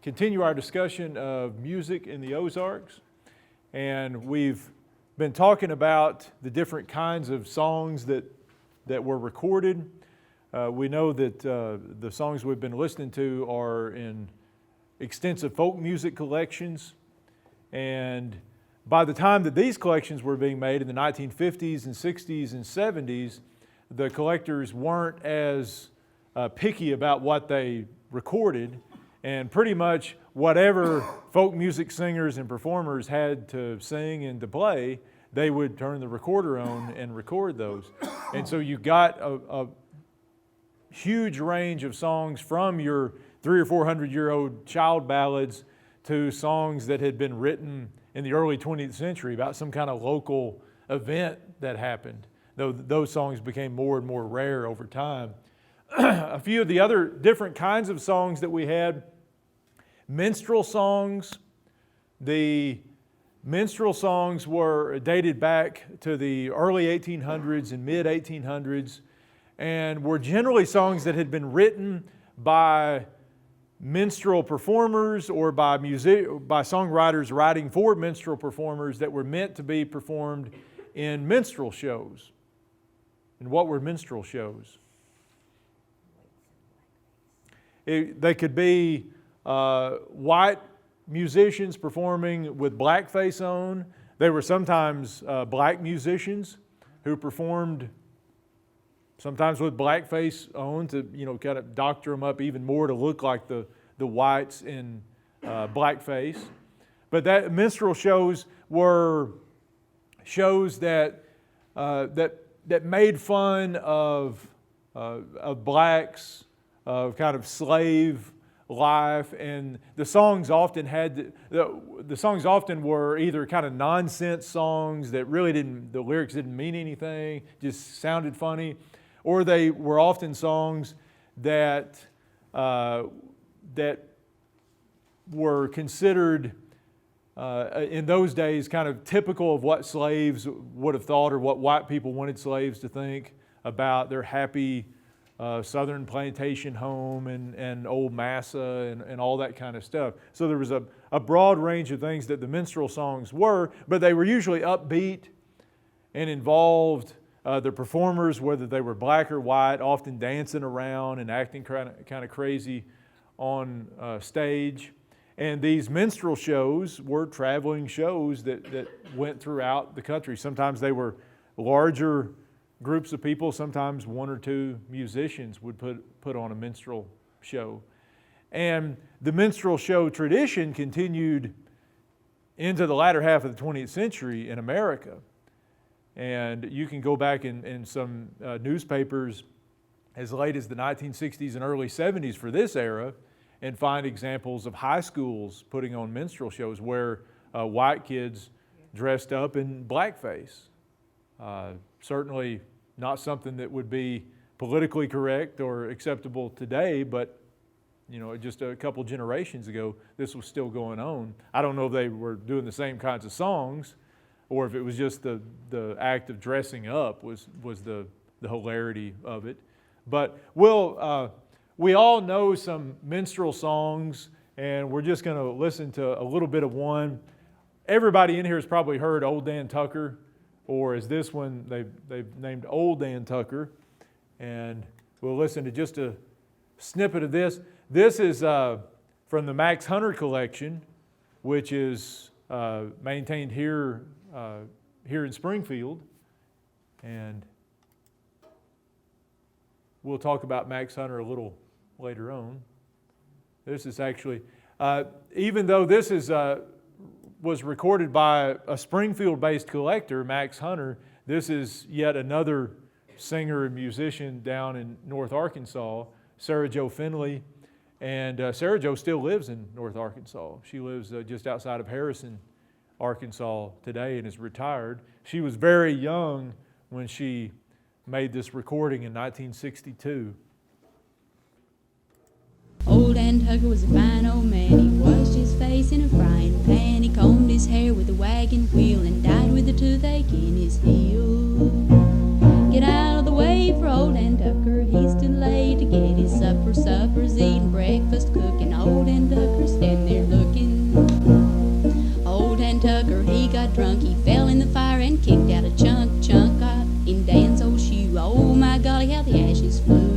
continue our discussion of music in the Ozarks. And we've been talking about the different kinds of songs that were recorded. We know that the songs we've been listening to are in extensive folk music collections. And by the time that these collections were being made in the 1950s and 60s and 70s, the collectors weren't as picky about what they recorded, and pretty much whatever folk music singers and performers had to sing and to play, they would turn the recorder on and record those. And so you got a huge range of songs from your 300 or 400-year-old child ballads to songs that had been written in the early 20th century about some kind of local event that happened, though those songs became more and more rare over time. A few of the other different kinds of songs that we had: minstrel songs. The minstrel songs were dated back to the early 1800s and mid 1800s, and were generally songs that had been written by minstrel performers or by songwriters writing for minstrel performers that were meant to be performed in minstrel shows. And what were minstrel shows? They could be white musicians performing with blackface on. They were sometimes black musicians who performed sometimes with blackface on to, kind of doctor them up even more to look like the whites in blackface. But that minstrel shows were shows that made fun of blacks, of kind of slave life, and the songs often were either kind of nonsense songs that really the lyrics didn't mean anything, just sounded funny, or they were often songs that were considered in those days kind of typical of what slaves would have thought or what white people wanted slaves to think about their happy southern plantation home and old massa and all that kind of stuff. So there was a broad range of things that the minstrel songs were, but they were usually upbeat and involved the performers, whether they were black or white, often dancing around and acting kind of crazy on stage. And these minstrel shows were traveling shows that went throughout the country. Sometimes they were larger groups of people, sometimes one or two musicians would put on a minstrel show. And the minstrel show tradition continued into the latter half of the 20th century in America. And you can go back in some newspapers as late as the 1960s and early 70s for this era and find examples of high schools putting on minstrel shows where white kids dressed up in blackface. Certainly not something that would be politically correct or acceptable today, but just a couple generations ago, this was still going on. I don't know if they were doing the same kinds of songs or if it was just the act of dressing up was the hilarity of it. But we all know some minstrel songs, and we're just going to listen to a little bit of one. Everybody in here has probably heard Old Dan Tucker, or as this one they've named Old Dan Tucker. And we'll listen to just a snippet of this. This is from the Max Hunter collection, which is maintained here in Springfield. And we'll talk about Max Hunter a little later on. This is actually, even though this was recorded by a Springfield-based collector, Max Hunter, this is yet another singer and musician down in North Arkansas, Sarah Jo Finley. And Sarah Jo still lives in North Arkansas. She lives just outside of Harrison, Arkansas today and is retired. She was very young when she made this recording in 1962. Old Dan Tucker was a fine old man. He washed his face in a frying pan. He combed his hair with a wagon wheel and died with a toothache in his heel. Get out of the way for old Dan Tucker. He's too late to get his supper. Supper's eating, breakfast cooking. Old Dan Tucker standing Tucker, he got drunk, he fell in the fire and kicked out a chunk out in Dan's old shoe. Oh my golly, how the ashes flew.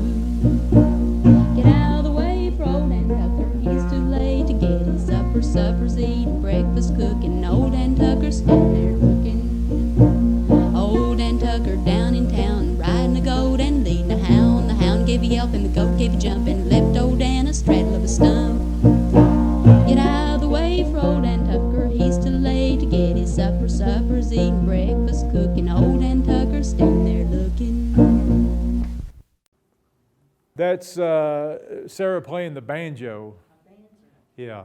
Get out of the way, for old Dan Tucker, he's too late to get his supper. Supper's eating, breakfast cooking, old Dan Tucker's standing there looking. Old Dan Tucker down in town, riding a goat and leading a hound. The hound gave a yelp and the goat gave a jump and left old Dan a straddle of a stump. Get out of the way, for old Dan Tucker, he's too late to get his supper. Supper's eating, breakfast cooking, old Dan Tucker standing there looking. That's Sarah playing the banjo. Yeah.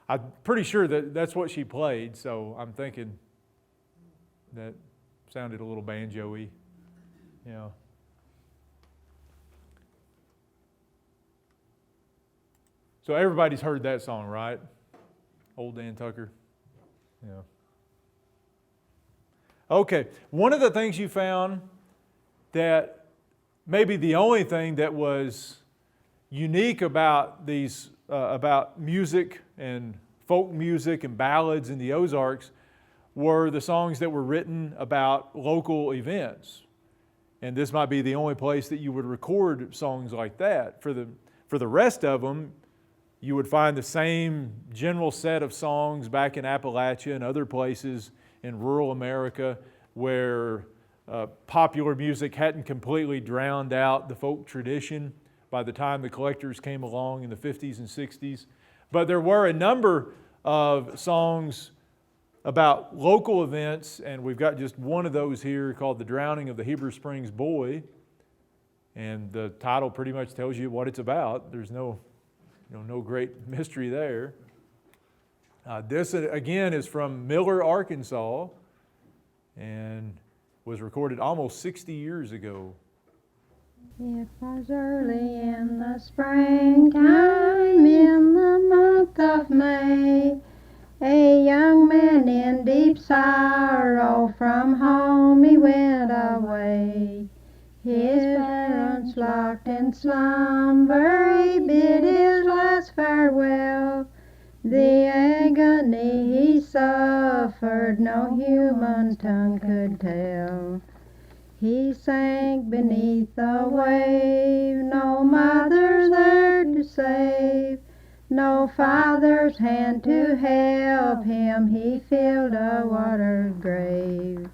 I'm pretty sure that that's what she played, so I'm thinking that sounded a little banjo-y. Yeah. So everybody's heard that song, right? Old Dan Tucker. Yeah. Okay. One of the things you found that maybe the only thing that was unique about these about music and folk music and ballads in the Ozarks were the songs that were written about local events. And this might be the only place that you would record songs like that. For the rest of them, you would find the same general set of songs back in Appalachia and other places in rural America where popular music hadn't completely drowned out the folk tradition by the time the collectors came along in the 50s and 60s. But there were a number of songs about local events, and we've got just one of those here called The Drowning of the Heber Springs Boy. And the title pretty much tells you what it's about. There's no great mystery there. This, again, is from Miller, Arkansas, and was recorded almost 60 years ago. It was early in the springtime, in the month of May, a young man in deep sorrow from home he went away. His parents locked in slumber, he bid his last farewell. The agony he suffered no human tongue could tell. He sank beneath the wave, no mother there to save, no father's hand to help him, he filled a watered grave.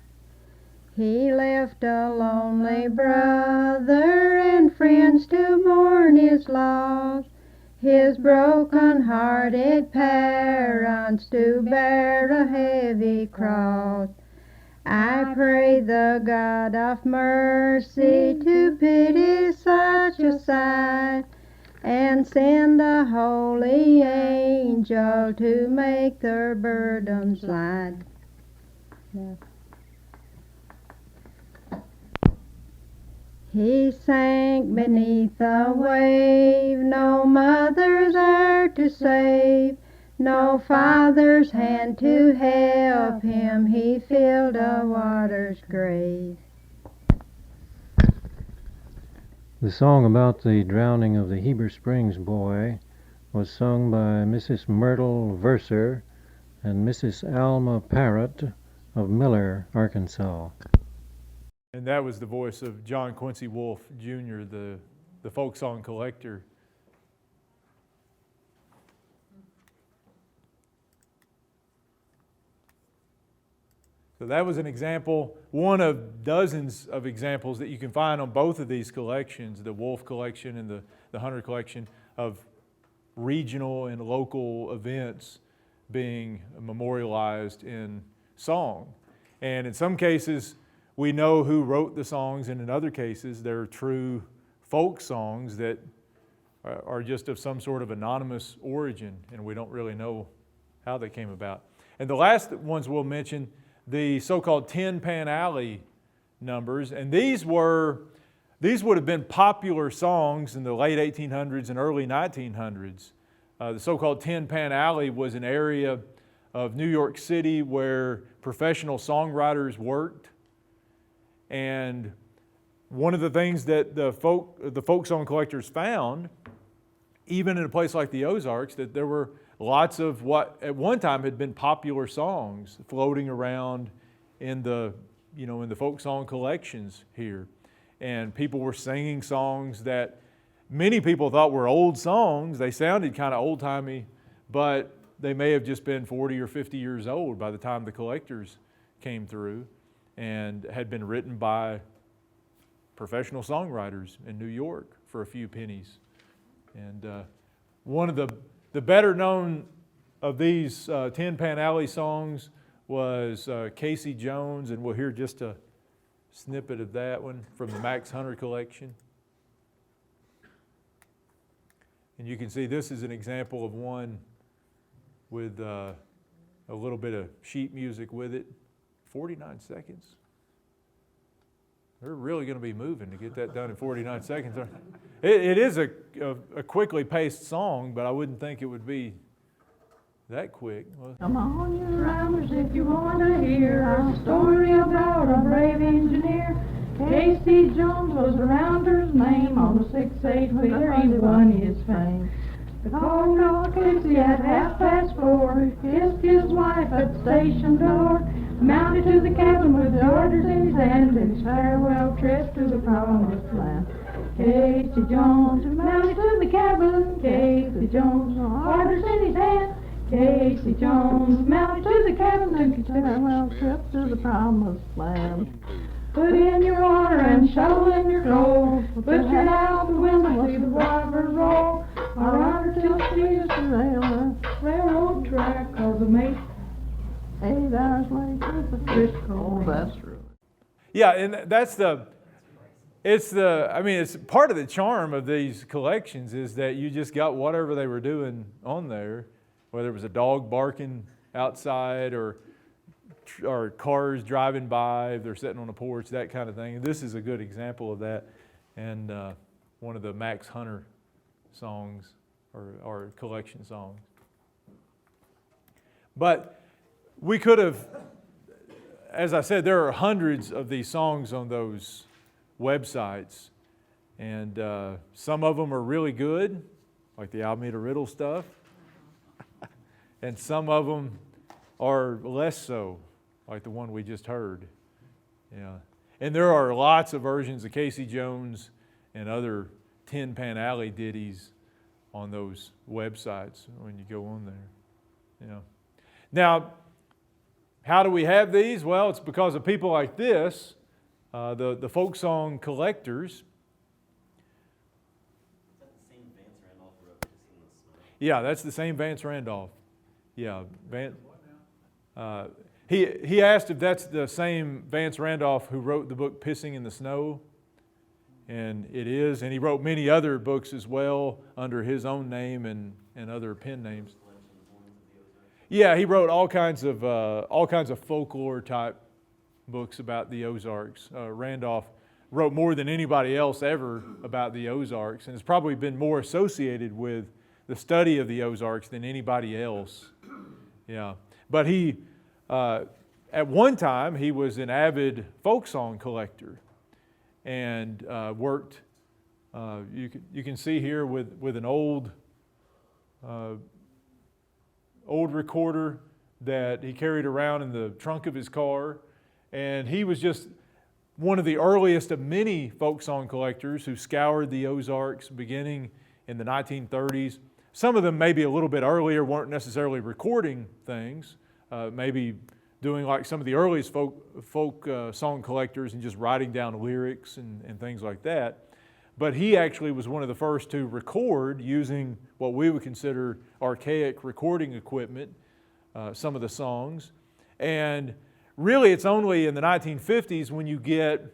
He left a lonely brother and friends to mourn his loss, his broken-hearted parents to bear a heavy cross. I pray the God of mercy to pity such a sight, and send a holy angel to make their burdens light. Yeah. He sank beneath the wave, no mother there to save, no father's hand to help him, he filled a water's grave. The song about the drowning of the Heber Springs boy was sung by Mrs. Myrtle Verser and Mrs. Alma Parrott of Miller, Arkansas. And that was the voice of John Quincy Wolfe, Jr., the folk song collector. So that was an example, one of dozens of examples that you can find on both of these collections, the Wolfe collection and the Hunter collection, of regional and local events being memorialized in song. And in some cases, we know who wrote the songs, and in other cases, they're true folk songs that are just of some sort of anonymous origin, and we don't really know how they came about. And the last ones we'll mention, the so-called Tin Pan Alley numbers, and these would have been popular songs in the late 1800s and early 1900s. The so-called Tin Pan Alley was an area of New York City where professional songwriters worked. And one of the things that the folk song collectors found, even in a place like the Ozarks, that there were lots of what at one time had been popular songs floating around in the folk song collections here. And people were singing songs that many people thought were old songs. They sounded kind of old-timey, but they may have just been 40 or 50 years old by the time the collectors came through, and had been written by professional songwriters in New York for a few pennies. And one of the better known of these Tin Pan Alley songs was Casey Jones, and we'll hear just a snippet of that one from the Max Hunter collection. And you can see this is an example of one with a little bit of sheet music with it. 49 seconds. They're really going to be moving to get that done in 49 seconds. It is a quickly paced song, but I wouldn't think it would be that quick. Come on, you rounders, if you want to hear a story about a brave engineer. Casey Jones was the rounder's name. On the 6-8-wheeler he won his fame. The called Casey at 4:30, kissed his wife at the station door, mounted to the cabin with the orders in his hand, his farewell trip to the promised land. Casey Jones mounted to the cabin, Casey Jones, orders in his hand. Casey Jones mounted to the cabin, and his farewell trip to the promised land. Put in your water and shovel in your coal. Put your head out the window, see the water roll. I'll run her till she is the railroad track, 'cause the mate 8 hours late with the fish coal. That's true. Yeah, and it's part of the charm of these collections is that you just got whatever they were doing on there, whether it was a dog barking outside or cars driving by, if they're sitting on a porch, that kind of thing. And this is a good example of that, and one of the Max Hunter songs or collection songs. But we could have, as I said, there are hundreds of these songs on those websites, and some of them are really good, like the Alameda Riddle stuff, and some of them are less so, like the one we just heard. Yeah. And there are lots of versions of Casey Jones and other Tin Pan Alley ditties on those websites when you go on there. Yeah. Now, how do we have these? Well, it's because of people like this, the folk song collectors. Is that the same Vance Randolph who wrote Pissing in the Snow? Yeah, that's the same Vance Randolph. Yeah, he asked if that's the same Vance Randolph who wrote the book Pissing in the Snow, and it is. And he wrote many other books as well under his own name and other pen names. Yeah, he wrote all kinds of folklore type books about the Ozarks. Randolph wrote more than anybody else ever about the Ozarks, and has probably been more associated with the study of the Ozarks than anybody else. Yeah, but he, at one time, he was an avid folk song collector, and worked. You can see here with an old recorder that he carried around in the trunk of his car, and he was just one of the earliest of many folk song collectors who scoured the Ozarks beginning in the 1930s. Some of them maybe a little bit earlier weren't necessarily recording things, maybe doing like some of the earliest folk song collectors and just writing down lyrics and things like that. But he actually was one of the first to record using what we would consider archaic recording equipment, some of the songs. And really it's only in the 1950s when you get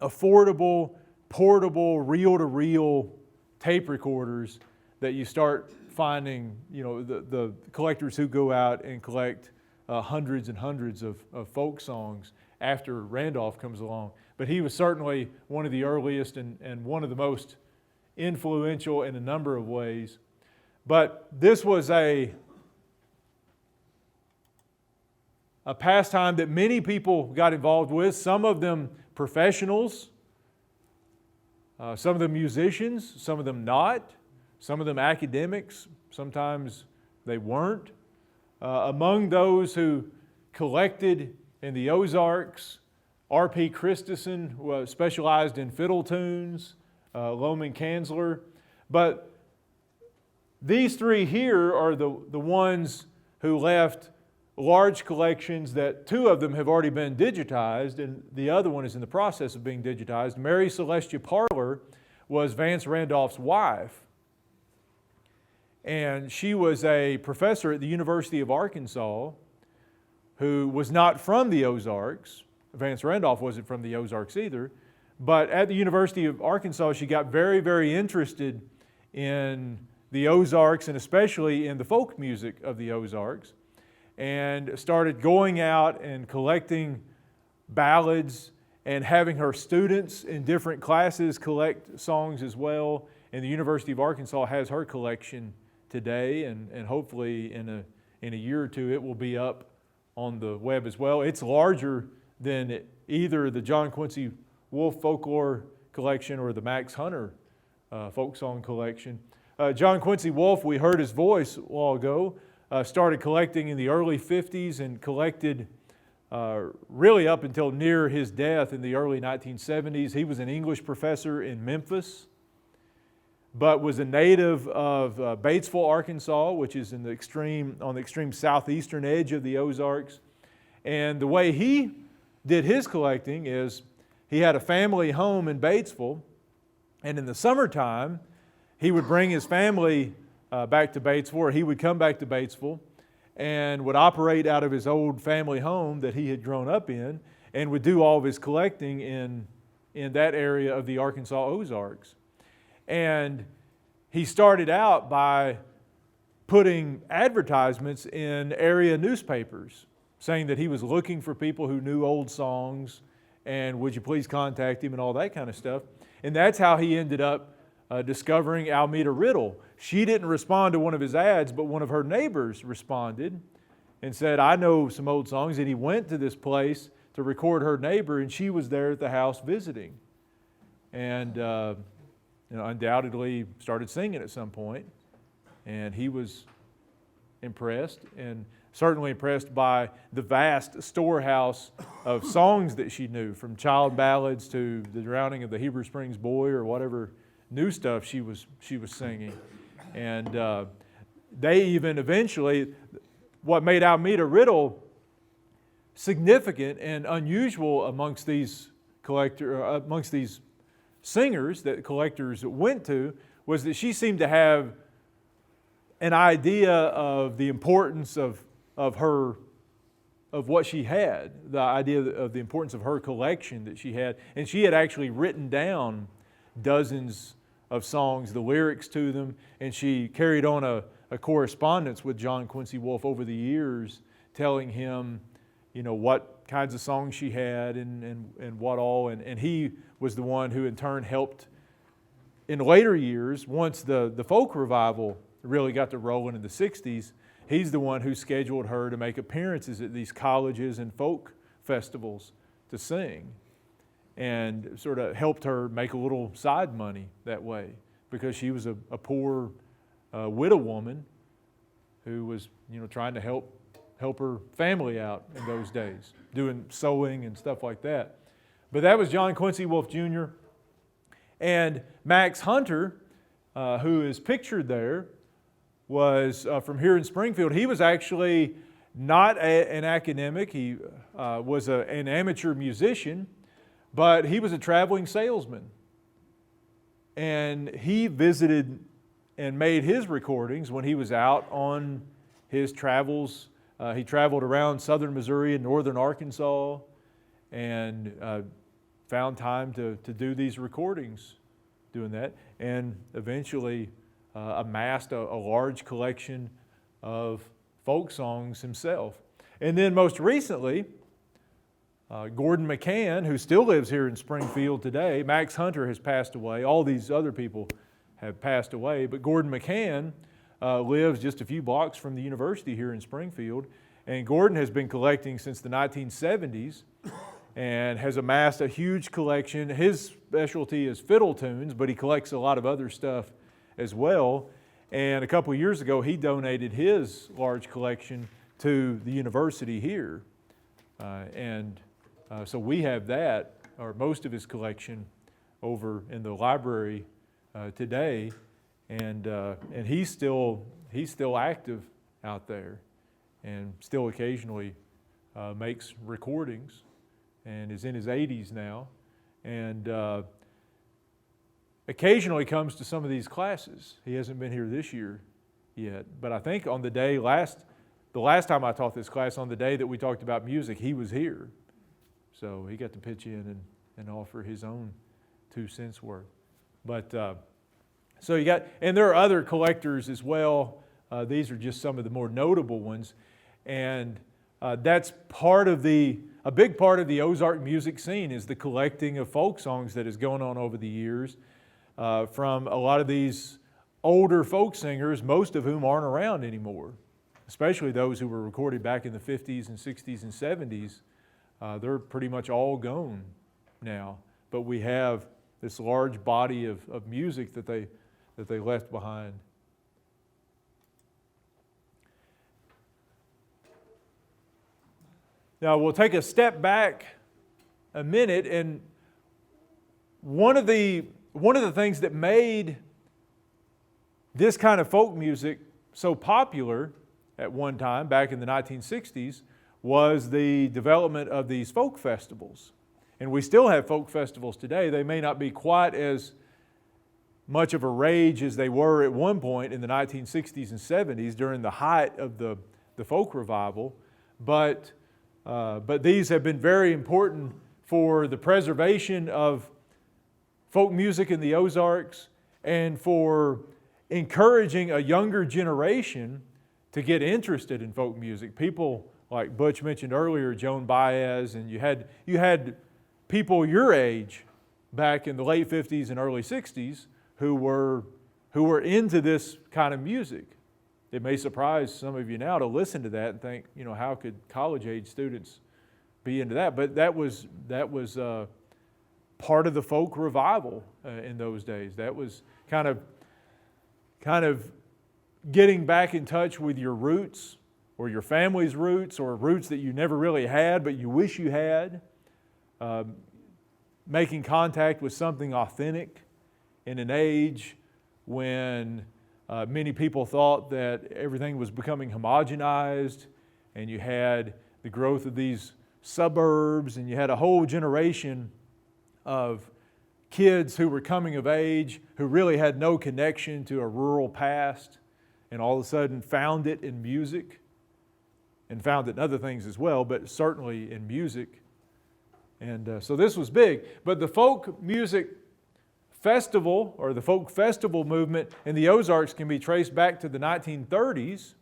affordable, portable, reel-to-reel tape recorders that you start finding, the collectors who go out and collect hundreds and hundreds of folk songs after Randolph comes along. But he was certainly one of the earliest and one of the most influential in a number of ways. But this was a pastime that many people got involved with, some of them professionals, some of them musicians, some of them not. Some of them academics, sometimes They weren't. Among those who collected in the Ozarks, R.P. Christensen was specialized in fiddle tunes, Lohman Kanzler. But these three here are the ones who left large collections that two of them have already been digitized and the other one is in the process of being digitized. Mary Celestia Parler was Vance Randolph's wife. And she was a professor at the University of Arkansas who was not from the Ozarks. Vance Randolph wasn't from the Ozarks either. But at the University of Arkansas, she got very, very interested in the Ozarks and especially in the folk music of the Ozarks, and started going out and collecting ballads and having her students in different classes collect songs as well. And the University of Arkansas has her collection today, and hopefully in a year or two it will be up on the web as well. It's larger than either the John Quincy Wolfe Folklore Collection or the Max Hunter Folk Song Collection. John Quincy Wolfe, we heard his voice a while ago, started collecting in the early 50s and collected really up until near his death in the early 1970s. He was an English professor in Memphis, but was a native of Batesville, Arkansas, which is on the extreme southeastern edge of the Ozarks. And the way he did his collecting is he had a family home in Batesville, and in the summertime, he would bring his family back to Batesville, or he would come back to Batesville and would operate out of his old family home that he had grown up in and would do all of his collecting in that area of the Arkansas Ozarks. And he started out by putting advertisements in area newspapers saying that he was looking for people who knew old songs and would you please contact him and all that kind of stuff. And that's how he ended up discovering Almeda Riddle. She didn't respond to one of his ads, but one of her neighbors responded and said, I know some old songs. And he went to this place to record her neighbor, and she was there at the house visiting. And undoubtedly started singing at some point. And he was impressed, and certainly impressed by the vast storehouse of songs that she knew, from child ballads to the drowning of the Heber Springs boy or whatever new stuff she was singing. And they even eventually, what made Almeda Riddle significant and unusual amongst these singers that collectors went to, was that she seemed to have an idea of the importance of what she had, the idea of the importance of her collection that she had. And she had actually written down dozens of songs, the lyrics to them, and she carried on a correspondence with John Quincy Wolfe over the years, telling him, what kinds of songs she had and what all. And he was the one who in turn helped in later years, once the folk revival really got to rolling in the 60s, he's the one who scheduled her to make appearances at these colleges and folk festivals to sing, and sort of helped her make a little side money that way, because she was a poor widow woman who was trying to help her family out in those days, doing sewing and stuff like that. But that was John Quincy Wolfe Jr. And Max Hunter, who is pictured there, was from here in Springfield. He was actually not an academic. He was an amateur musician, but he was a traveling salesman. And he visited and made his recordings when he was out on his travels. He traveled around southern Missouri and northern Arkansas and found time to do these recordings doing that, and eventually amassed a large collection of folk songs himself. And then most recently, Gordon McCann, who still lives here in Springfield today. Max Hunter has passed away. All these other people have passed away, but Gordon McCann lives just a few blocks from the university here in Springfield. And Gordon has been collecting since the 1970s and has amassed a huge collection. His specialty is fiddle tunes, but he collects a lot of other stuff as well. And a couple of years ago, he donated his large collection to the university here. So we have that, or most of his collection, over in the library today. And he's still active out there, and still occasionally makes recordings, and is in his 80s now, and occasionally comes to some of these classes. He hasn't been here this year yet, but I think on the last time I taught this class, on the day that we talked about music, he was here. So he got to pitch in and offer his own 2 cents worth. But so you got, and there are other collectors as well. These are just some of the more notable ones, and that's a big part of the Ozark music scene is the collecting of folk songs that has gone on over the years from a lot of these older folk singers, most of whom aren't around anymore, especially those who were recorded back in the 50s and 60s and 70s. They're pretty much all gone now, but we have this large body of music that they left behind. Now we'll take a step back a minute, and one of the things that made this kind of folk music so popular at one time back in the 1960s was the development of these folk festivals. And we still have folk festivals today. They may not be quite as much of a rage as they were at one point in the 1960s and 70s during the height of the folk revival, but these have been very important for the preservation of folk music in the Ozarks and for encouraging a younger generation to get interested in folk music. People like Butch mentioned earlier, Joan Baez, and you had people your age back in the late 50s and early 60s who were into this kind of music. It may surprise some of you now to listen to that and think, how could college-age students be into that? But that was part of the folk revival in those days. That was kind of getting back in touch with your roots, or your family's roots, or roots that you never really had but you wish you had. Making contact with something authentic in an age when many people thought that everything was becoming homogenized, and you had the growth of these suburbs, and you had a whole generation of kids who were coming of age who really had no connection to a rural past, and all of a sudden found it in music, and found it in other things as well, but certainly in music. And so this was big. But the folk music festival, or the folk festival movement in the Ozarks, can be traced back to the 1930s.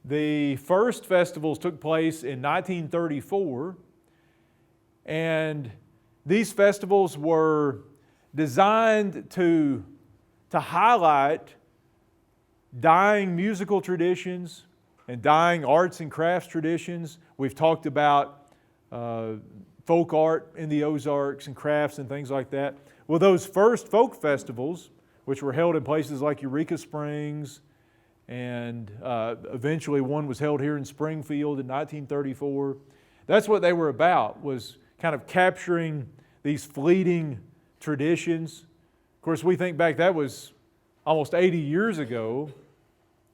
The first festivals took place in 1934, and these festivals were designed to highlight dying musical traditions and dying arts and crafts traditions. We've talked about folk art in the Ozarks and crafts and things like that. Well, those first folk festivals, which were held in places like Eureka Springs, and eventually one was held here in Springfield in 1934, that's what they were about, was kind of capturing these fleeting traditions. Of course, we think back, that was almost 80 years ago,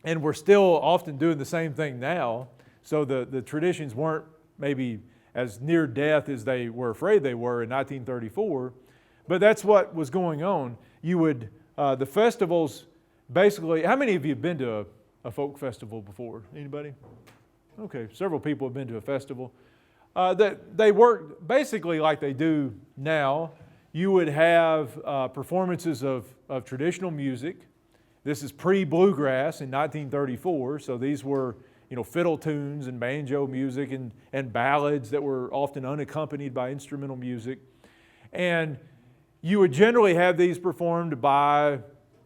and we're still often doing the same thing now. So the traditions weren't maybe as near death as they were afraid they were in 1934, but that's what was going on. You would, the festivals, basically, how many of you have been to a folk festival before? Anybody? Okay, several people have been to a festival. They work basically like they do now. You would have performances of traditional music. This is pre-bluegrass in 1934, so these were fiddle tunes and banjo music and ballads that were often unaccompanied by instrumental music. And you would generally have these performed by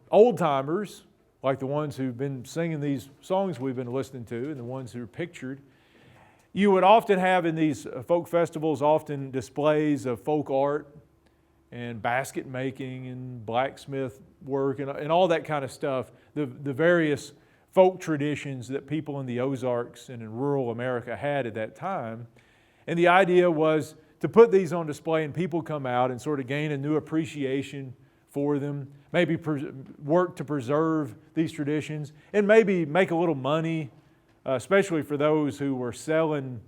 old-timers, like the ones who've been singing these songs we've been listening to and the ones who are pictured. You would often have in these folk festivals often displays of folk art and basket making and blacksmith work and all that kind of stuff, the various folk traditions that people in the Ozarks and in rural America had at that time. And the idea was to put these on display and people come out and sort of gain a new appreciation for them, maybe work to preserve these traditions, and maybe make a little money, especially for those who were selling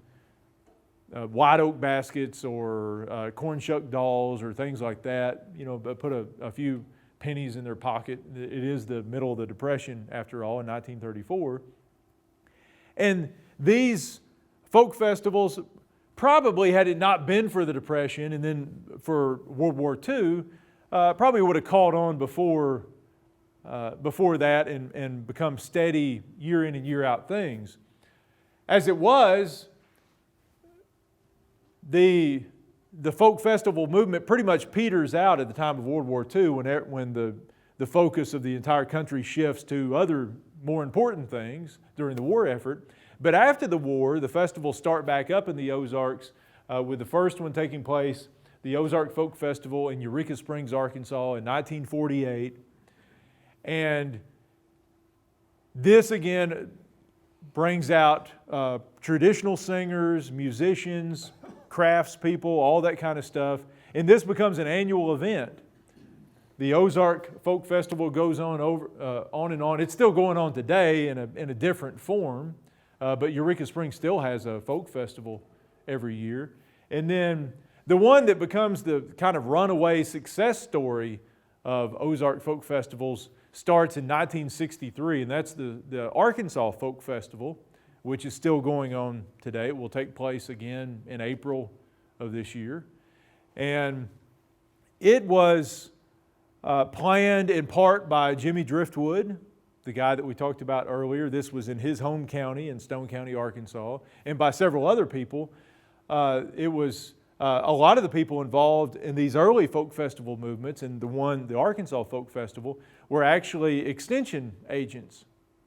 white oak baskets or corn shuck dolls or things like that, but put a few pennies in their pocket. It is the middle of the Depression, after all, in 1934. And these folk festivals, probably had it not been for the Depression and then for World War II, probably would have caught on before that and become steady year in and year out things. As it was, the folk festival movement pretty much peters out at the time of World War II when the focus of the entire country shifts to other more important things during the war effort. But after the war, the festivals start back up in the Ozarks, with the first one taking place, the Ozark Folk Festival in Eureka Springs, Arkansas in 1948. And this again brings out traditional singers, musicians, craftspeople, all that kind of stuff. And this becomes an annual event. The Ozark Folk Festival goes on and on. It's still going on today in a different form, but Eureka Springs still has a folk festival every year. And then the one that becomes the kind of runaway success story of Ozark Folk Festivals starts in 1963, and that's the Arkansas Folk Festival, which is still going on today. It will take place again in April of this year. And it was planned in part by Jimmy Driftwood, the guy that we talked about earlier. This was in his home county in Stone County, Arkansas, and by several other people. It was a lot of the people involved in these early folk festival movements, and the Arkansas Folk Festival, were actually extension agents.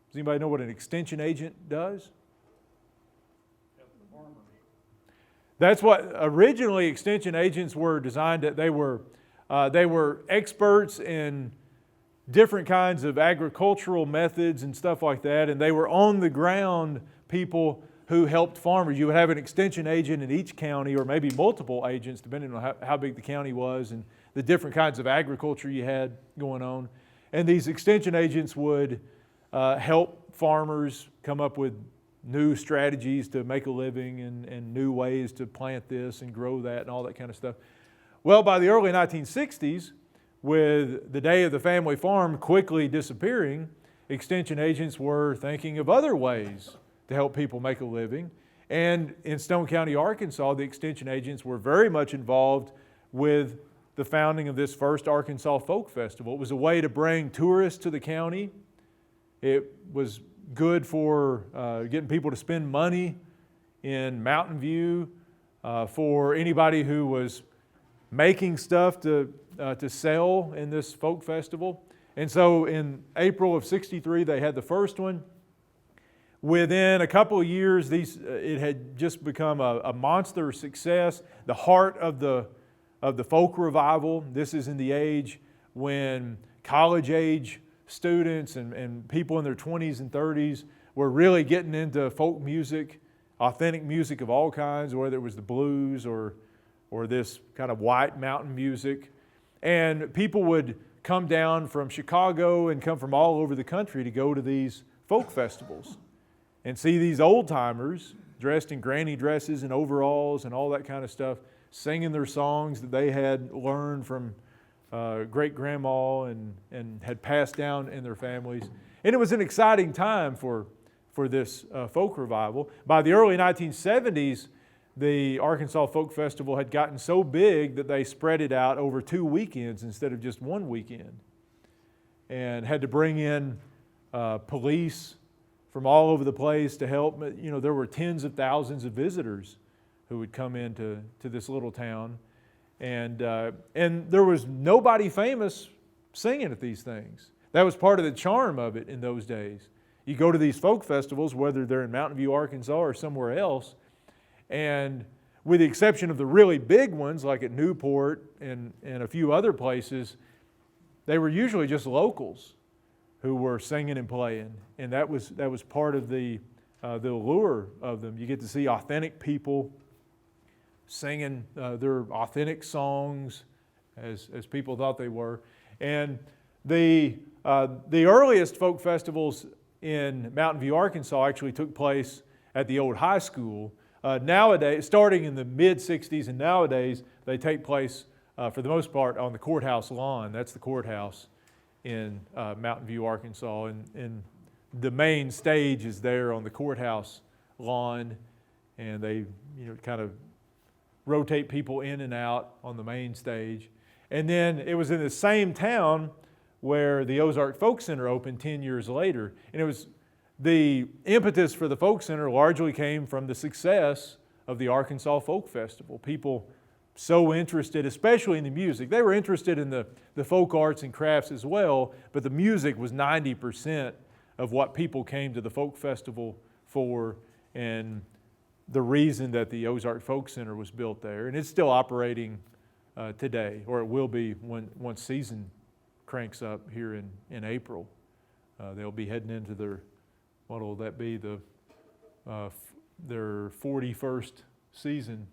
Does anybody know what an extension agent does? That's what originally extension agents were designed to. They were experts in different kinds of agricultural methods and stuff like that, and they were on the ground people who helped farmers. You would have an extension agent in each county, or maybe multiple agents, depending on how big the county was and the different kinds of agriculture you had going on. And these extension agents would help farmers come up with new strategies to make a living and new ways to plant this and grow that and all that kind of stuff. Well, by the early 1960s, with the day of the family farm quickly disappearing, extension agents were thinking of other ways to help people make a living. And in Stone County, Arkansas, the extension agents were very much involved with the founding of this first Arkansas Folk Festival. It was a way to bring tourists to the county. It was good for getting people to spend money in Mountain View, for anybody who was making stuff to sell in this folk festival. And so in April of '63, they had the first one. Within a couple of years, it had just become a monster success. The heart of the folk revival. This is in the age when college-age students and people in their 20s and 30s were really getting into folk music, authentic music of all kinds, whether it was the blues or this kind of white mountain music. And people would come down from Chicago and come from all over the country to go to these folk festivals and see these old-timers dressed in granny dresses and overalls and all that kind of stuff, singing their songs that they had learned from great-grandma and had passed down in their families. And it was an exciting time for this folk revival. By the early 1970s, the Arkansas Folk Festival had gotten so big that they spread it out over 2 weekends instead of just one weekend, and had to bring in police from all over the place to help. There were tens of thousands of visitors who would come into this little town. And there was nobody famous singing at these things. That was part of the charm of it in those days. You go to these folk festivals, whether they're in Mountain View, Arkansas, or somewhere else, and with the exception of the really big ones like at Newport and a few other places, they were usually just locals who were singing and playing, and that was part of the allure of them. You get to see authentic people singing their authentic songs as people thought they were. And the earliest folk festivals in Mountain View, Arkansas actually took place at the old high school. Nowadays, starting in the mid-'60s and nowadays, they take place for the most part on the courthouse lawn. That's the courthouse in Mountain View, Arkansas. And the main stage is there on the courthouse lawn, and they kind of rotate people in and out on the main stage. And then it was in the same town where the Ozark Folk Center opened 10 years later. And it was the impetus for the Folk Center largely came from the success of the Arkansas Folk Festival. People so interested, especially in the music. They were interested in the folk arts and crafts as well, but the music was 90% of what people came to the Folk Festival for, and the reason that the Ozark Folk Center was built there. And it's still operating today, or it will be once season cranks up here in April. They'll be heading into their, what will that be, their 41st season.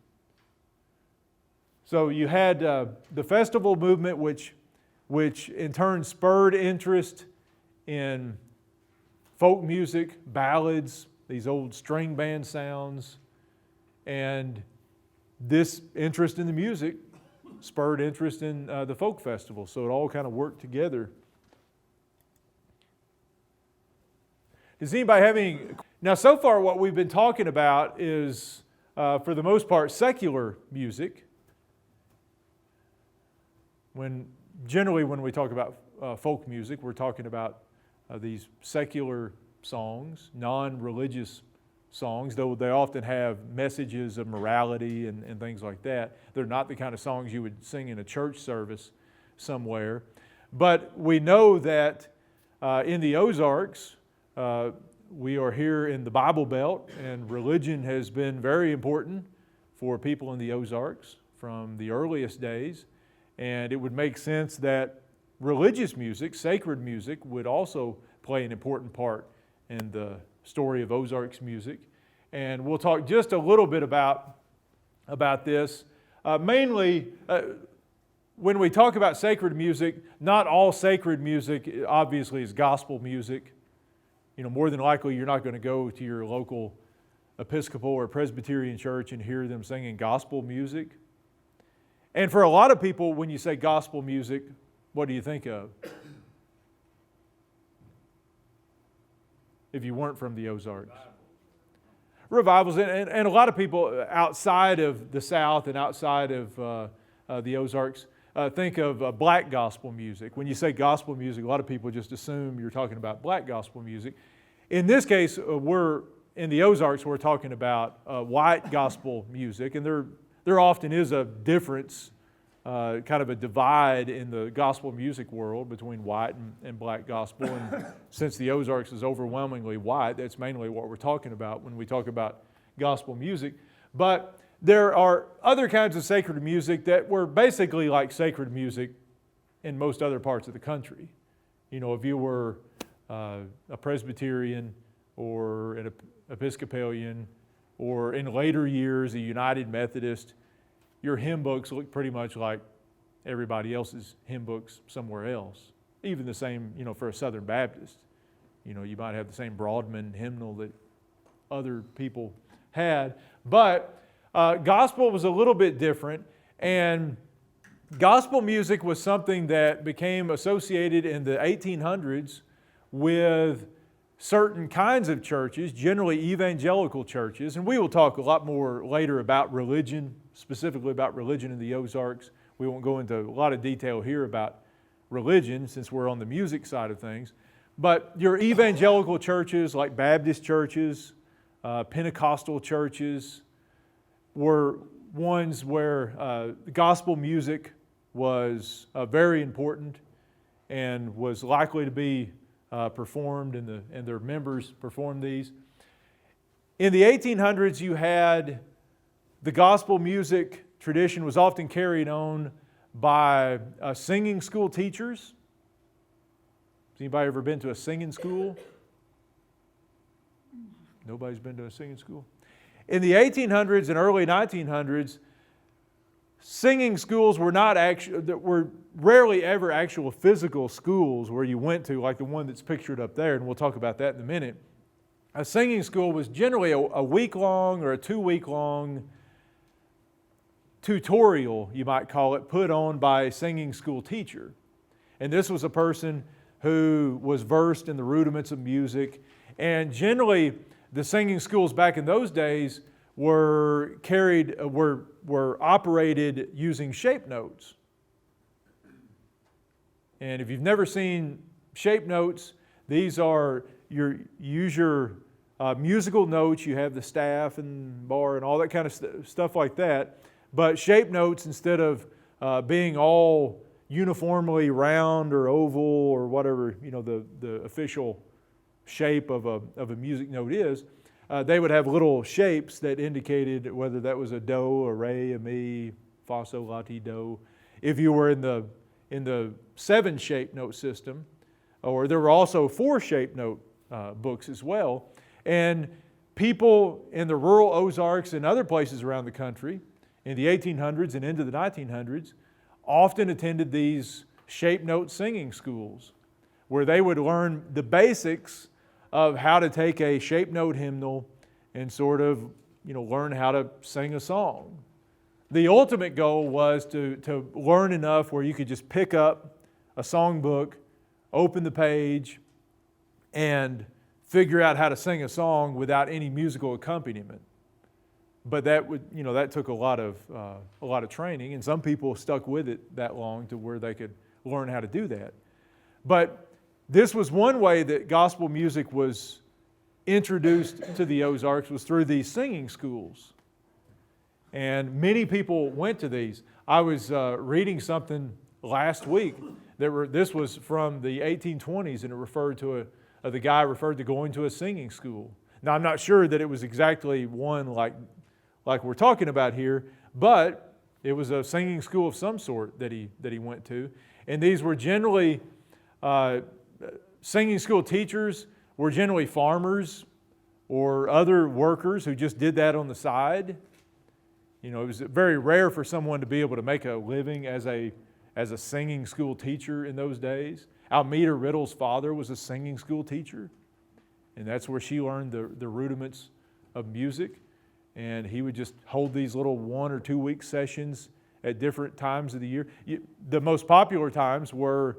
So you had the festival movement, which in turn spurred interest in folk music, ballads, these old string band sounds, and this interest in the music spurred interest in the folk festival. So it all kind of worked together. Does anybody have any? Now, so far what we've been talking about is, for the most part, secular music. Generally when we talk about folk music, we're talking about these secular songs, non-religious songs, though they often have messages of morality and things like that. They're not the kind of songs you would sing in a church service somewhere. But we know that in the Ozarks, we are here in the Bible Belt, and religion has been very important for people in the Ozarks from the earliest days. And it would make sense that religious music, sacred music, would also play an important part in the story of Ozarks music. And we'll talk just a little bit about this. Mainly, when we talk about sacred music, not all sacred music obviously is gospel music. More than likely you're not going to go to your local Episcopal or Presbyterian church and hear them singing gospel music. And for a lot of people, when you say gospel music, what do you think of? If you weren't from the Ozarks. Revivals. And a lot of people outside of the South and outside of the Ozarks think of black gospel music. When you say gospel music, a lot of people just assume you're talking about black gospel music. In this case, in the Ozarks, we're talking about white gospel music, and there often is a difference, kind of a divide in the gospel music world between white and black gospel. And since the Ozarks is overwhelmingly white, that's mainly what we're talking about when we talk about gospel music. But there are other kinds of sacred music that were basically like sacred music in most other parts of the country. If you were a Presbyterian or an Episcopalian, or in later years, a United Methodist, your hymn books look pretty much like everybody else's hymn books somewhere else. Even the same, for a Southern Baptist. You might have the same Broadman hymnal that other people had. But gospel was a little bit different, and gospel music was something that became associated in the 1800s with certain kinds of churches, generally evangelical churches, and we will talk a lot more later about religion, specifically about religion in the Ozarks. We won't go into a lot of detail here about religion since we're on the music side of things. But your evangelical churches like Baptist churches, Pentecostal churches were ones where gospel music was very important and was likely to be performed, and their members performed these. In the 1800s, you had the gospel music tradition was often carried on by singing school teachers. Has anybody ever been to a singing school? Nobody's been to a singing school? In the 1800s and early 1900s, singing schools were rarely ever actual physical schools where you went to, like the one that's pictured up there, and we'll talk about that in a minute. A singing school was generally a week-long or a 2-week-long tutorial, you might call it, put on by a singing school teacher. And this was a person who was versed in the rudiments of music. And generally, the singing schools back in those days were operated using shape notes. And if you've never seen shape notes, these are you use your musical notes. You have the staff and bar and all that kind of stuff like that. But shape notes, instead of being all uniformly round or oval or whatever the official shape of a music note is, they would have little shapes that indicated whether that was a do, a re, a mi, fa, sol, la, ti, do. If you were in the 7 shape note system, or there were also 4 shape note books as well. And people in the rural Ozarks and other places around the country in the 1800s and into the 1900s often attended these shape note singing schools where they would learn the basics of how to take a shape note hymnal and sort of learn how to sing a song. The ultimate goal was to learn enough where you could just pick up a songbook, open the page, and figure out how to sing a song without any musical accompaniment. But that took a lot of training, and some people stuck with it that long to where they could learn how to do that. But this was one way that gospel music was introduced to the Ozarks, was through these singing schools. And many people went to these. I was reading something last week this was from the 1820s, and it referred to the guy referred to going to a singing school. Now, I'm not sure that it was exactly one like we're talking about here, but it was a singing school of some sort that he went to. And these were generally singing school teachers were generally farmers or other workers who just did that on the side. It was very rare for someone to be able to make a living as a singing school teacher in those days. Almeda Riddle's father was a singing school teacher, and that's where she learned the rudiments of music. And he would just hold these little 1 or 2 week sessions at different times of the year. The most popular times were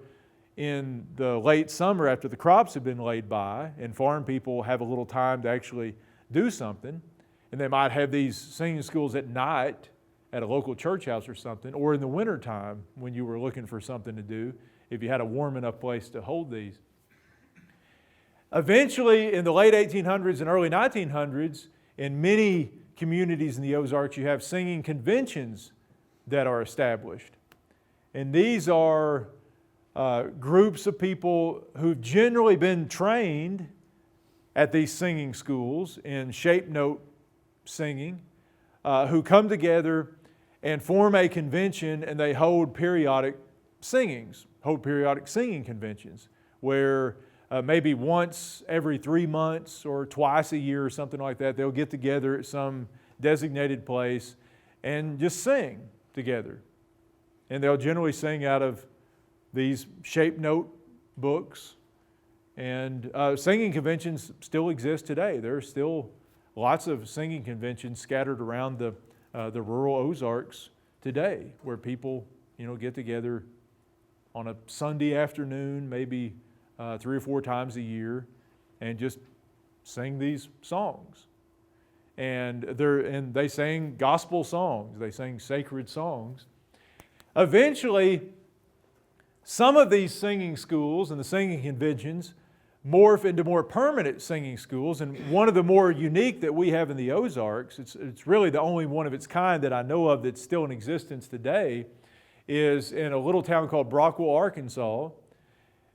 in the late summer after the crops had been laid by, and farm people have a little time to actually do something. And they might have these singing schools at night at a local church house or something, or in the wintertime when you were looking for something to do, if you had a warm enough place to hold these. Eventually, in the late 1800s and early 1900s, in many communities in the Ozarks, you have singing conventions that are established. And these are groups of people who've generally been trained at these singing schools in shape note singing, who come together and form a convention, and they hold periodic singing conventions where maybe once every 3 months or twice a year or something like that, they'll get together at some designated place and just sing together. And they'll generally sing out of these shape note books. And singing conventions still exist today. There are still lots of singing conventions scattered around the rural Ozarks today, where people get together on a Sunday afternoon, maybe 3 or 4 times a year, and just sing these songs. And they sang gospel songs. They sang sacred songs. Eventually, some of these singing schools and the singing conventions morph into more permanent singing schools. And one of the more unique that we have in the Ozarks, it's really the only one of its kind that I know of that's still in existence today, is in a little town called Brockwell, Arkansas,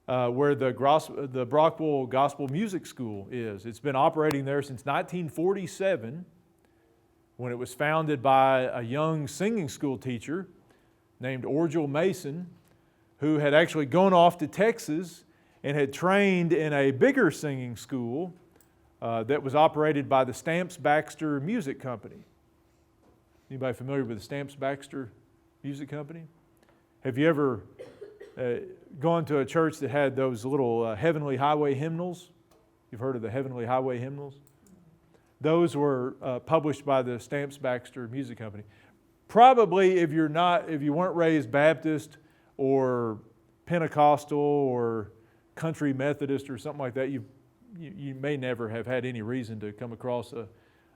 where the Brockwell Gospel Music School is. It's been operating there since 1947. when it was founded by a young singing school teacher named Orgel Mason, who had actually gone off to Texas and had trained in a bigger singing school that was operated by the Stamps-Baxter Music Company. Anybody familiar with the Stamps-Baxter Music Company? Have you ever gone to a church that had those little Heavenly Highway hymnals? You've heard of the Heavenly Highway hymnals? Those were published by the Stamps-Baxter Music Company. Probably if you weren't raised Baptist or Pentecostal or Country Methodist or something like that, you may never have had any reason to come across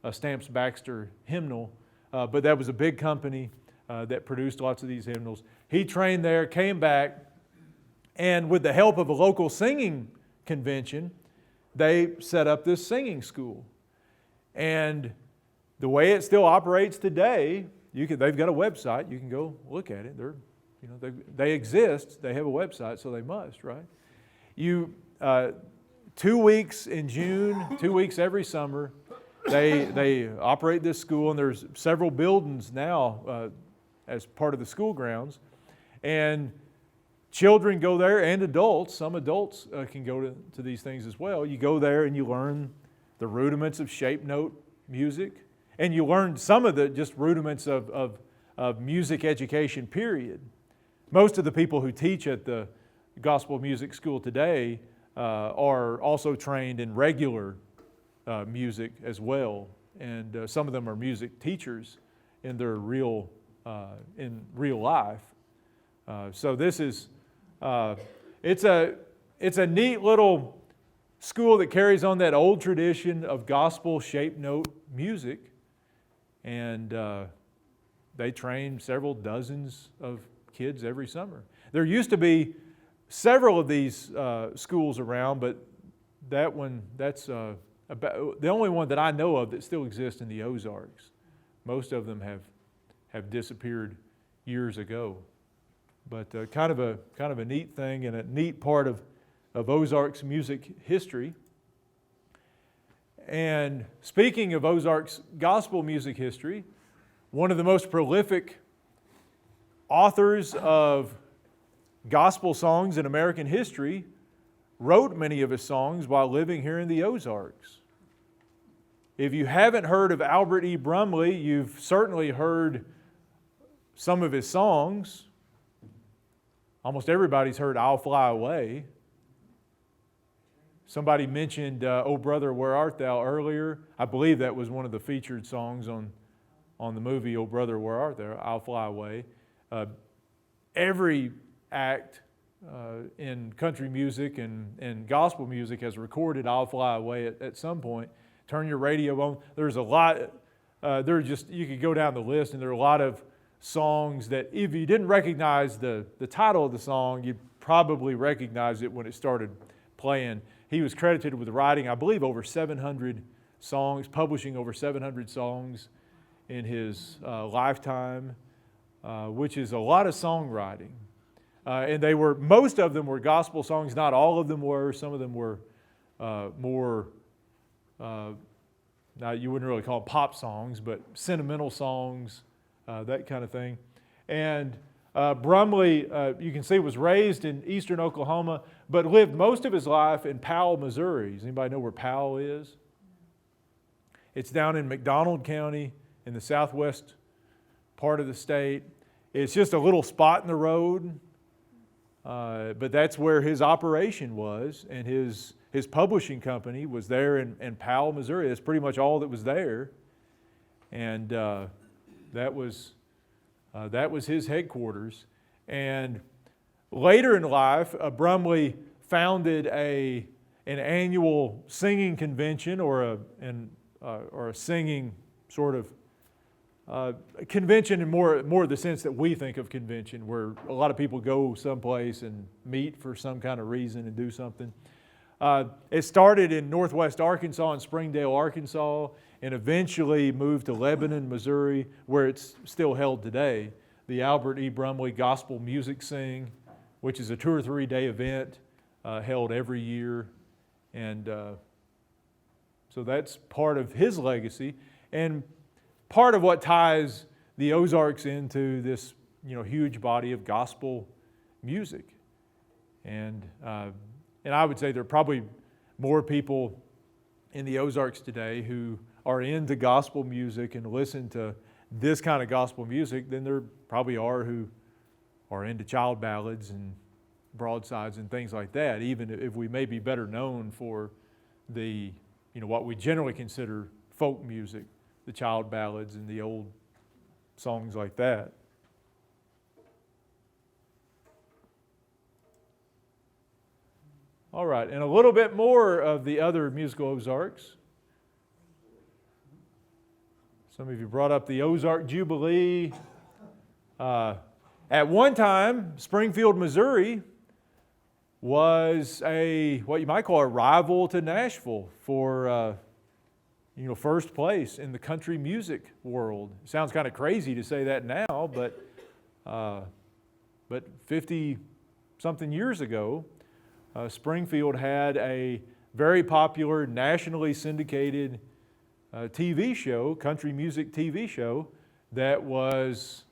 a Stamps-Baxter hymnal. But that was a big company that produced lots of these hymnals. He trained there, came back, and with the help of a local singing convention, they set up this singing school. And the way it still operates today, they've got a website. You can go look at it. They exist. They have a website, so they must, right? 2 weeks in June, 2 weeks every summer, they operate this school, and there's several buildings now as part of the school grounds. And children go there, and adults. Some adults can go to these things as well. You go there and you learn the rudiments of shape note music, and you learn some of the just rudiments of music education, period. Most of the people who teach at the gospel music school today are also trained in regular music as well, and some of them are music teachers in their real life. So this is it's a neat little school that carries on that old tradition of gospel shape note music, and they train several dozens of kids every summer. There used to be several of these schools around, but that's about the only one that I know of that still exists in the Ozarks. Most of them have disappeared years ago. But kind of a neat thing and a neat part of Ozarks music history. And speaking of Ozarks gospel music history, one of the most prolific authors of gospel songs in American history wrote many of his songs while living here in the Ozarks. If you haven't heard of Albert E. Brumley, you've certainly heard some of his songs. Almost everybody's heard I'll Fly Away. Somebody mentioned Oh Brother, Where Art Thou earlier. I believe that was one of the featured songs on the movie Oh Brother, Where Art Thou, I'll Fly Away. Every act in country music and gospel music has recorded I'll Fly Away at some point. Turn your radio on. There's a lot, you could go down the list, and there are a lot of songs that if you didn't recognize the title of the song, you'd probably recognize it when it started playing. He was credited with writing, I believe, over 700 songs, publishing over 700 songs in his lifetime, which is a lot of songwriting. And most of them were gospel songs. Not all of them were. Some of them were more, now you wouldn't really call them pop songs, but sentimental songs, that kind of thing. And Brumley, you can see, was raised in eastern Oklahoma, but lived most of his life in Powell, Missouri. Does anybody know where Powell is? It's down in McDonald County in the southwest part of the state. It's just a little spot in the road, but that's where his operation was, and his publishing company was there in Powell, Missouri. That's pretty much all that was there, and that was his headquarters. And later in life, Brumley founded an annual singing convention or a singing sort of convention in more the sense that we think of convention, where a lot of people go someplace and meet for some kind of reason and do something. It started in northwest Arkansas, in Springdale, Arkansas, and eventually moved to Lebanon, Missouri, where it's still held today. The Albert E. Brumley Gospel Music Sing, which is a 2 or 3 day event held every year. And so that's part of his legacy. And part of what ties the Ozarks into this, huge body of gospel music. And I would say there are probably more people in the Ozarks today who are into gospel music and listen to this kind of gospel music than there probably are who are into child ballads and broadsides and things like that, even if we may be better known for the, what we generally consider folk music, the child ballads and the old songs like that. All right, and a little bit more of the other musical Ozarks. Some of you brought up the Ozarks Jubilee. At one time, Springfield, Missouri was what you might call a rival to Nashville for first place in the country music world. It sounds kind of crazy to say that now, but 50-something years ago, Springfield had a very popular, nationally syndicated TV show, country music TV show, that was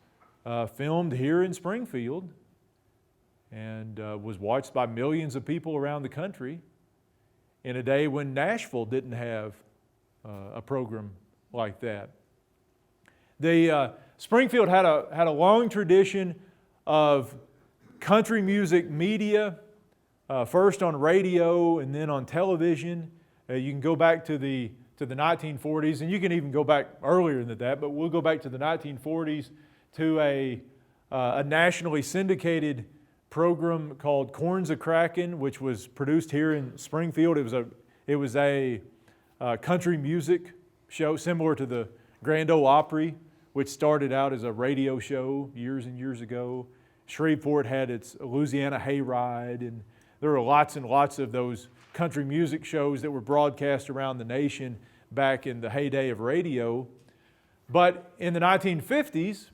filmed here in Springfield and was watched by millions of people around the country in a day when Nashville didn't have a program like that. Springfield had a long tradition of country music media, first on radio and then on television. You can go back to the 1940s, and you can even go back earlier than that, but we'll go back to the 1940s to a nationally syndicated program called Corns a-Crackin', which was produced here in Springfield. It was a country music show similar to the Grand Ole Opry, which started out as a radio show years and years ago. Shreveport had its Louisiana Hayride, and there were lots and lots of those country music shows that were broadcast around the nation back in the heyday of radio. But in the 1950s,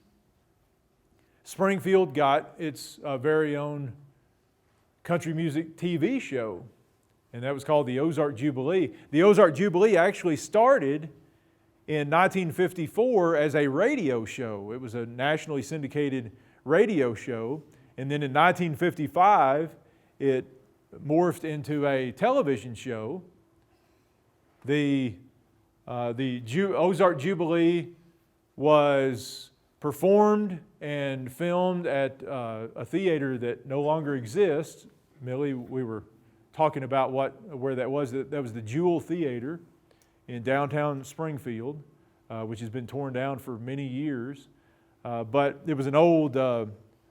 Springfield got its very own country music TV show, and that was called the Ozarks Jubilee. The Ozarks Jubilee actually started in 1954 as a radio show. It was a nationally syndicated radio show, and then in 1955, it morphed into a television show. The Ozarks Jubilee was performed and filmed at a theater that no longer exists. Millie, we were talking about where that was. That was the Jewel Theater in downtown Springfield, which has been torn down for many years. But it was an old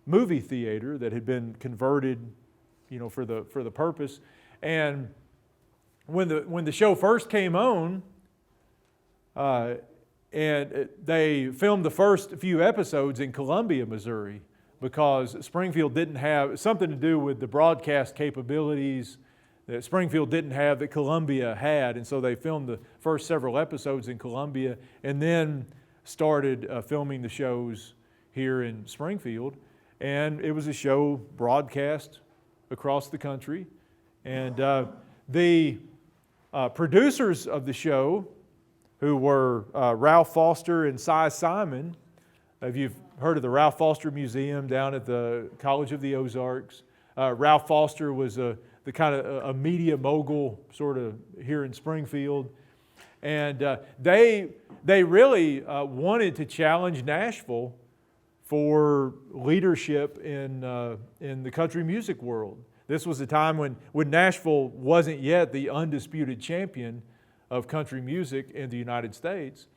movie theater that had been converted, for the purpose. And when the show first came on, and they filmed the first few episodes in Columbia, Missouri, because Springfield didn't have something to do with the broadcast capabilities that Springfield didn't have that Columbia had. And so they filmed the first several episodes in Columbia and then started filming the shows here in Springfield. And it was a show broadcast across the country. And the producers of the show, who were Ralph Foster and Cy Simon. If you've heard of the Ralph Foster Museum down at the College of the Ozarks, Ralph Foster was the kind of a media mogul sort of here in Springfield. And they really wanted to challenge Nashville for leadership in the country music world. This was a time when Nashville wasn't yet the undisputed champion of country music in the United States.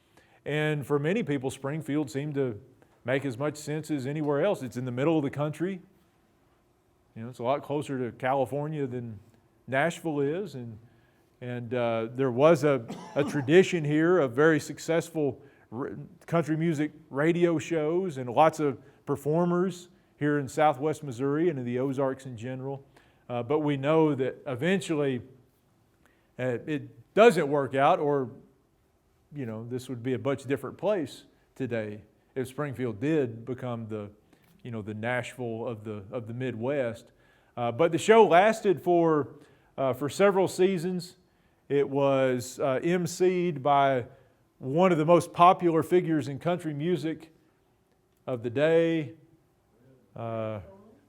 And for many people, Springfield seemed to make as much sense as anywhere else. It's in the middle of the country. It's a lot closer to California than Nashville is. And there was a tradition here of very successful country music radio shows and lots of performers here in Southwest Missouri and in the Ozarks in general. But we know that eventually it doesn't work out, or this would be a much different place today if Springfield did become the Nashville of the Midwest. But the show lasted for several seasons. It was emceed by one of the most popular figures in country music of the day,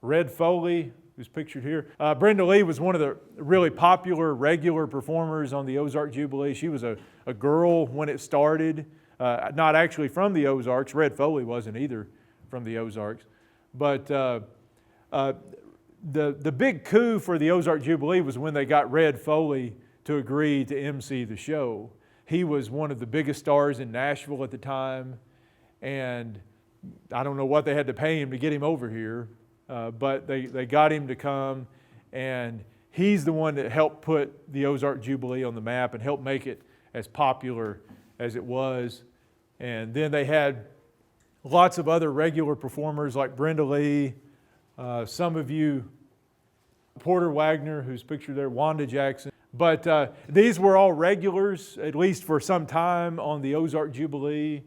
Red Foley, who's pictured here. Brenda Lee was one of the really popular regular performers on the Ozarks Jubilee. She was a girl when it started, not actually from the Ozarks. Red Foley wasn't either from the Ozarks. But the big coup for the Ozarks Jubilee was when they got Red Foley to agree to MC the show. He was one of the biggest stars in Nashville at the time, and I don't know what they had to pay him to get him over here, but they got him to come, and he's the one that helped put the Ozarks Jubilee on the map and helped make it as popular as it was. And then they had lots of other regular performers like Brenda Lee, some of you, Porter Wagner, who's pictured there, Wanda Jackson. But these were all regulars, at least for some time, on the Ozarks Jubilee.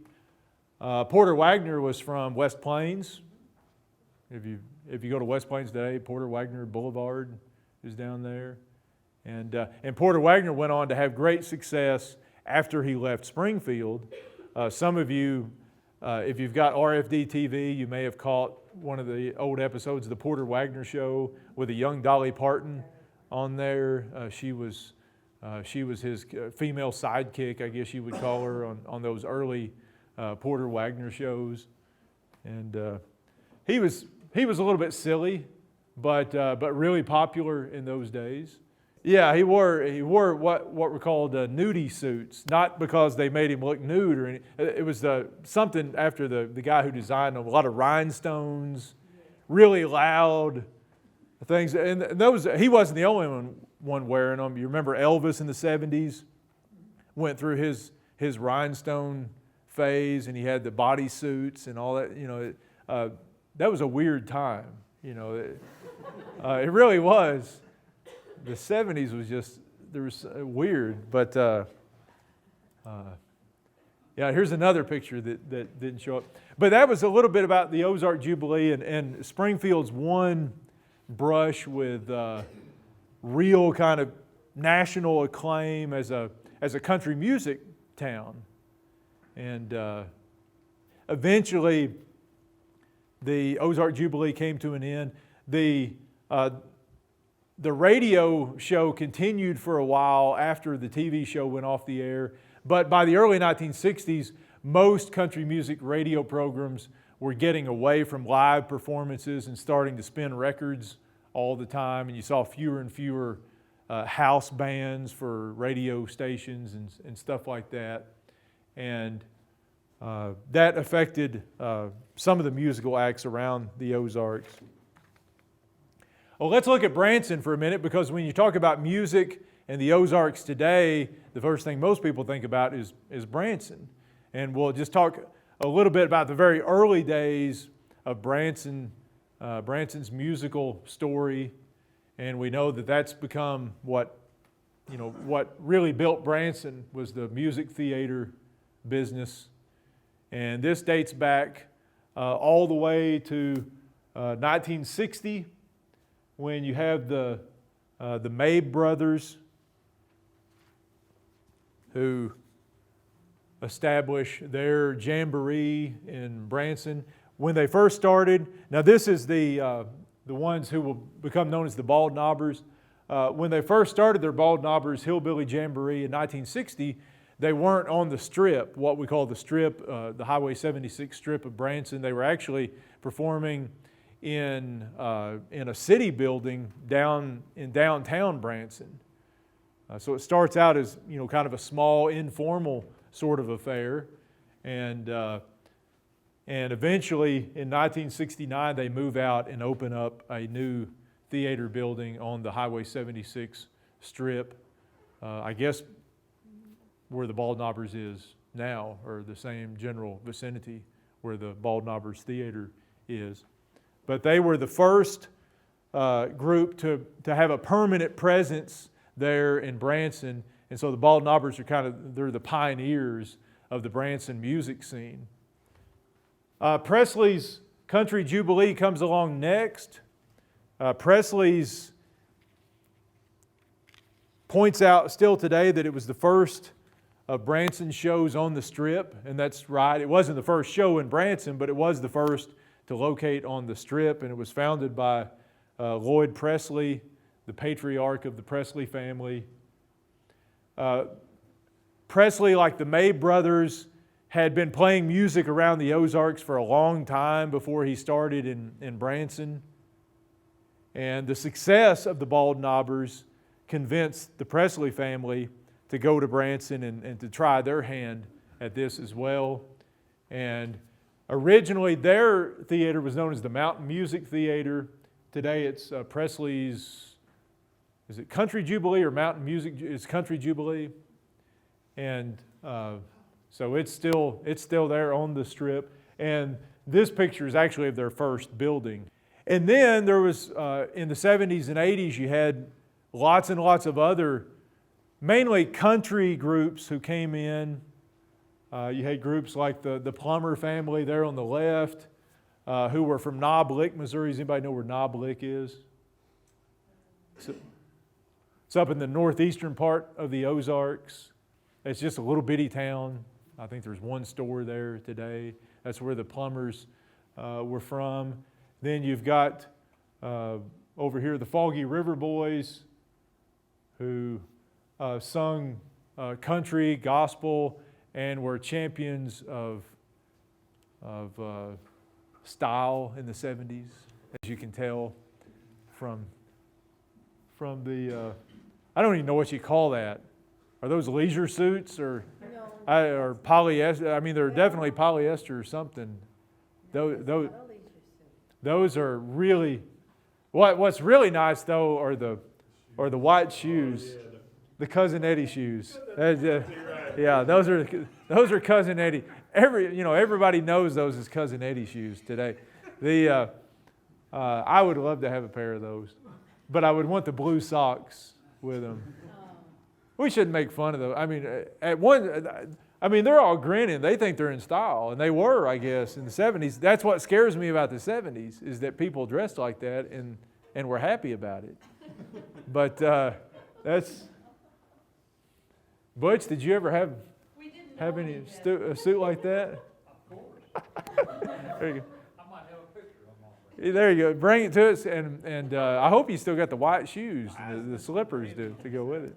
Porter Wagner was from West Plains. If you go to West Plains today, Porter Wagner Boulevard is down there. And Porter Wagner went on to have great success after he left Springfield. Some of you, if you've got RFD TV, you may have caught one of the old episodes of the Porter Wagner Show with a young Dolly Parton on there. She was his female sidekick, I guess you would call her, on those early Porter Wagner shows. And he was a little bit silly, but really popular in those days. Yeah, he wore what were called nudie suits, not because they made him look nude or anything. It was something after the guy who designed them, a lot of rhinestones, really loud things. And those, he wasn't the only one wearing them. You remember Elvis in the 70s went through his rhinestone phase, and he had the body suits and all that. You know, that was a weird time. You know, it really was. The 70s was just, there was weird, but yeah, here's another picture that didn't show up. But that was a little bit about the Ozarks Jubilee and Springfield's one brush with real kind of national acclaim as a country music town. And eventually the Ozarks Jubilee came to an end. The radio show continued for a while after the TV show went off the air, but by the early 1960s, most country music radio programs were getting away from live performances and starting to spin records all the time, and you saw fewer and fewer house bands for radio stations and stuff like that. And that affected some of the musical acts around the Ozarks. Well, let's look at Branson for a minute, because when you talk about music and the Ozarks today, the first thing most people think about is Branson. And we'll just talk a little bit about the very early days of Branson's musical story. And we know that that's become what really built Branson was the music theater business. And this dates back all the way to 1960. When you have the Mabe brothers who establish their jamboree in Branson. When they first started, now this is the ones who will become known as the Bald Knobbers. When they first started their Bald Knobbers Hillbilly Jamboree in 1960, they weren't on the Strip, what we call the Strip, the Highway 76 Strip of Branson. They were actually performing in a city building down in downtown Branson. So it starts out as kind of a small informal sort of affair, and eventually in 1969 they move out and open up a new theater building on the Highway 76 Strip. I guess where the Bald Knobbers is now, or the same general vicinity where the Bald Knobbers Theater is. But they were the first group to have a permanent presence there in Branson. And so the Bald Knobbers are they're the pioneers of the Branson music scene. Presley's Country Jubilee comes along next. Presley's points out still today that it was the first of Branson shows on the Strip, and that's right. It wasn't the first show in Branson, but it was the first to locate on the Strip, and it was founded by Lloyd Presley, the patriarch of the Presley family. Presley, like the May brothers, had been playing music around the Ozarks for a long time before he started in Branson. And the success of the Bald Knobbers convinced the Presley family to go to Branson and to try their hand at this as well. And originally their theater was known as the Mountain Music Theater. Today it's Presley's, is it Country Jubilee or Mountain Music? It's Country Jubilee. And so it's still there on the Strip. And this picture is actually of their first building. And then there was, in the 70s and 80s, you had lots and lots of other, mainly country groups who came in. You had groups like the Plummer family there on the left, who were from Knob Lick, Missouri. Does anybody know where Knob Lick is? It's up in the northeastern part of the Ozarks. It's just a little bitty town. I think there's one store there today. That's where the Plumbers were from. Then you've got over here the Foggy River Boys, who sung country, gospel, and were champions of style in the 70s, as you can tell from the, I don't even know what you call that. Are those leisure suits or polyester? I mean, they're definitely polyester or something. Those are really, what's really nice though are the white shoes, the Cousin Eddie shoes. Yeah, those are Cousin Eddie. Everybody knows those as Cousin Eddie shoes today. I would love to have a pair of those, but I would want the blue socks with them. We shouldn't make fun of them. I mean, they're all grinning. They think they're in style, and they were, I guess, in the 70s. That's what scares me about the 70s, is that people dressed like that and were happy about it. But that's... Butch, did you ever have any a suit like that? Of course. There you go. I might have a picture of them. There you go. Bring it to us, and I hope you still got the white shoes, the slippers to go with it.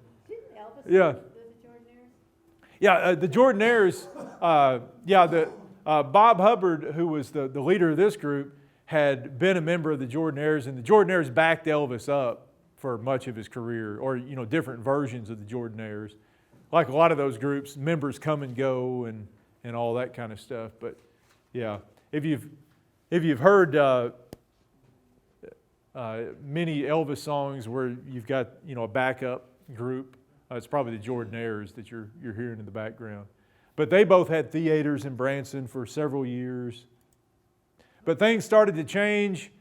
Yeah. Yeah, the Jordanaires, Bob Hubbard, who was the leader of this group, had been a member of the Jordanaires, and the Jordanaires backed Elvis up for much of his career, or different versions of the Jordanaires. Like a lot of those groups, members come and go and all that kind of stuff. But yeah, if you've heard many Elvis songs where you've got a backup group, it's probably the Jordanaires that you're hearing in the background. But they both had theaters in Branson for several years. But things started to change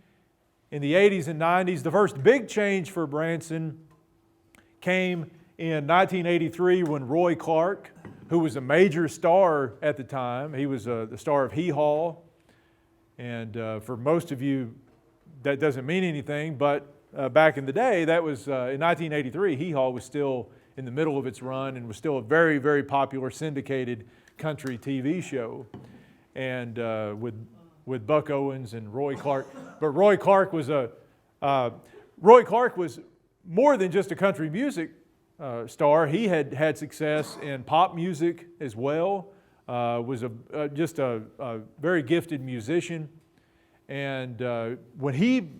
in the 80s and 90s. The first big change for Branson came in 1983 when Roy Clark, who was a major star at the time, he was the star of Hee Haw. And for most of you, that doesn't mean anything, but back in the day, that was in 1983, Hee Haw was still in the middle of its run and was still a very, very popular syndicated country TV show, and with Buck Owens and Roy Clark. But Roy Clark was more than just a country music star. He had had success in pop music as well. Was just a very gifted musician, and when he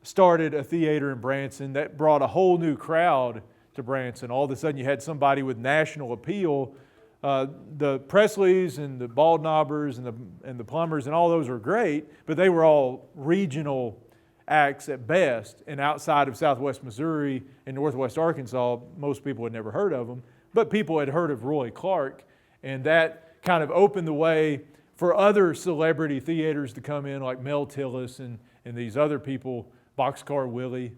started a theater in Branson, that brought a whole new crowd to Branson. All of a sudden you had somebody with national appeal. The Presleys and the Bald Knobbers and the Plumbers and all those were great, but they were all regional acts at best, and outside of southwest Missouri and northwest Arkansas, most people had never heard of them, but people had heard of Roy Clark, and that kind of opened the way for other celebrity theaters to come in, like Mel Tillis and these other people, Boxcar Willie,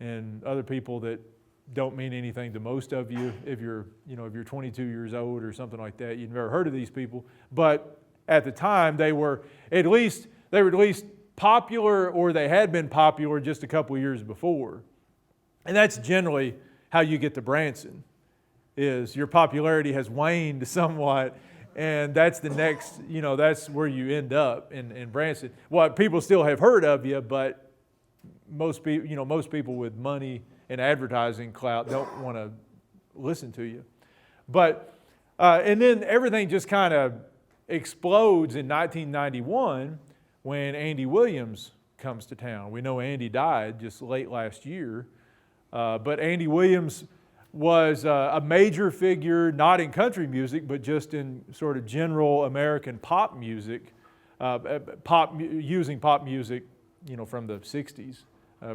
and other people that don't mean anything to most of you if you're 22 years old or something like that. You've never heard of these people, but at the time they were at least popular, or they had been popular just a couple of years before. And that's generally how you get to Branson, is your popularity has waned somewhat, and that's the next, that's where you end up in Branson. Well, people still have heard of you, but most people with money and advertising clout don't want to listen to you. But and then everything just kind of explodes in 1991 when Andy Williams comes to town. We know Andy died just late last year, but Andy Williams was a major figure, not in country music, but just in sort of general American pop music, using pop music, from the 60s,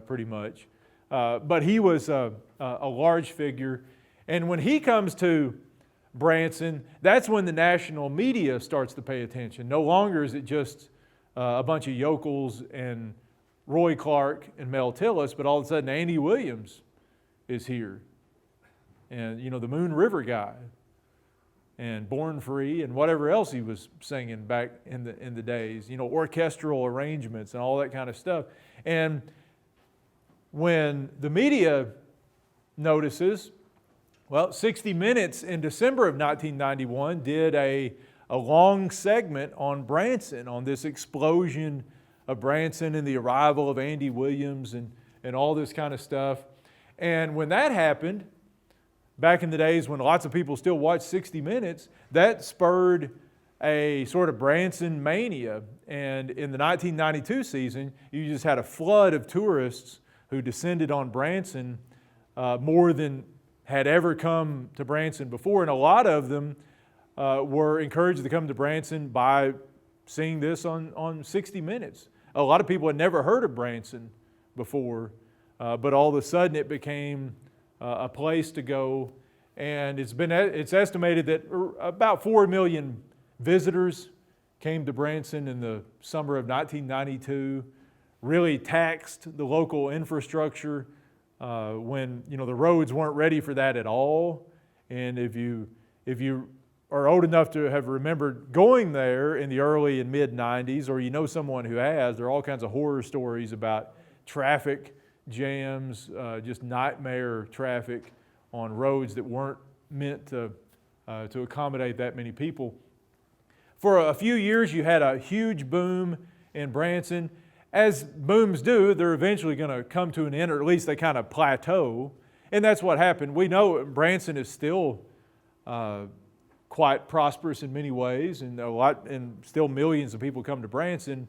pretty much. But he was a large figure. And when he comes to Branson, that's when the national media starts to pay attention. No longer is it just a bunch of yokels and Roy Clark and Mel Tillis, but all of a sudden Andy Williams is here. And, the Moon River guy and Born Free and whatever else he was singing back in the days, orchestral arrangements and all that kind of stuff. And when the media notices, 60 Minutes in December of 1991 did a long segment on Branson, on this explosion of Branson and the arrival of Andy Williams and all this kind of stuff. And when that happened, back in the days when lots of people still watched 60 Minutes, that spurred a sort of Branson mania. And in the 1992 season, you just had a flood of tourists who descended on Branson, more than had ever come to Branson before. And a lot of them were encouraged to come to Branson by seeing this on 60 Minutes. A lot of people had never heard of Branson before, but all of a sudden it became a place to go. And it's estimated that about 4 million visitors came to Branson in the summer of 1992, really taxed the local infrastructure when the roads weren't ready for that at all. And if you are old enough to have remembered going there in the early and mid 90s, or someone who has, there are all kinds of horror stories about traffic jams, just nightmare traffic on roads that weren't meant to accommodate that many people. For a few years, you had a huge boom in Branson. As booms do, they're eventually going to come to an end, or at least they kind of plateau. And that's what happened. We know Branson is still quite prosperous in many ways, and still millions of people come to Branson,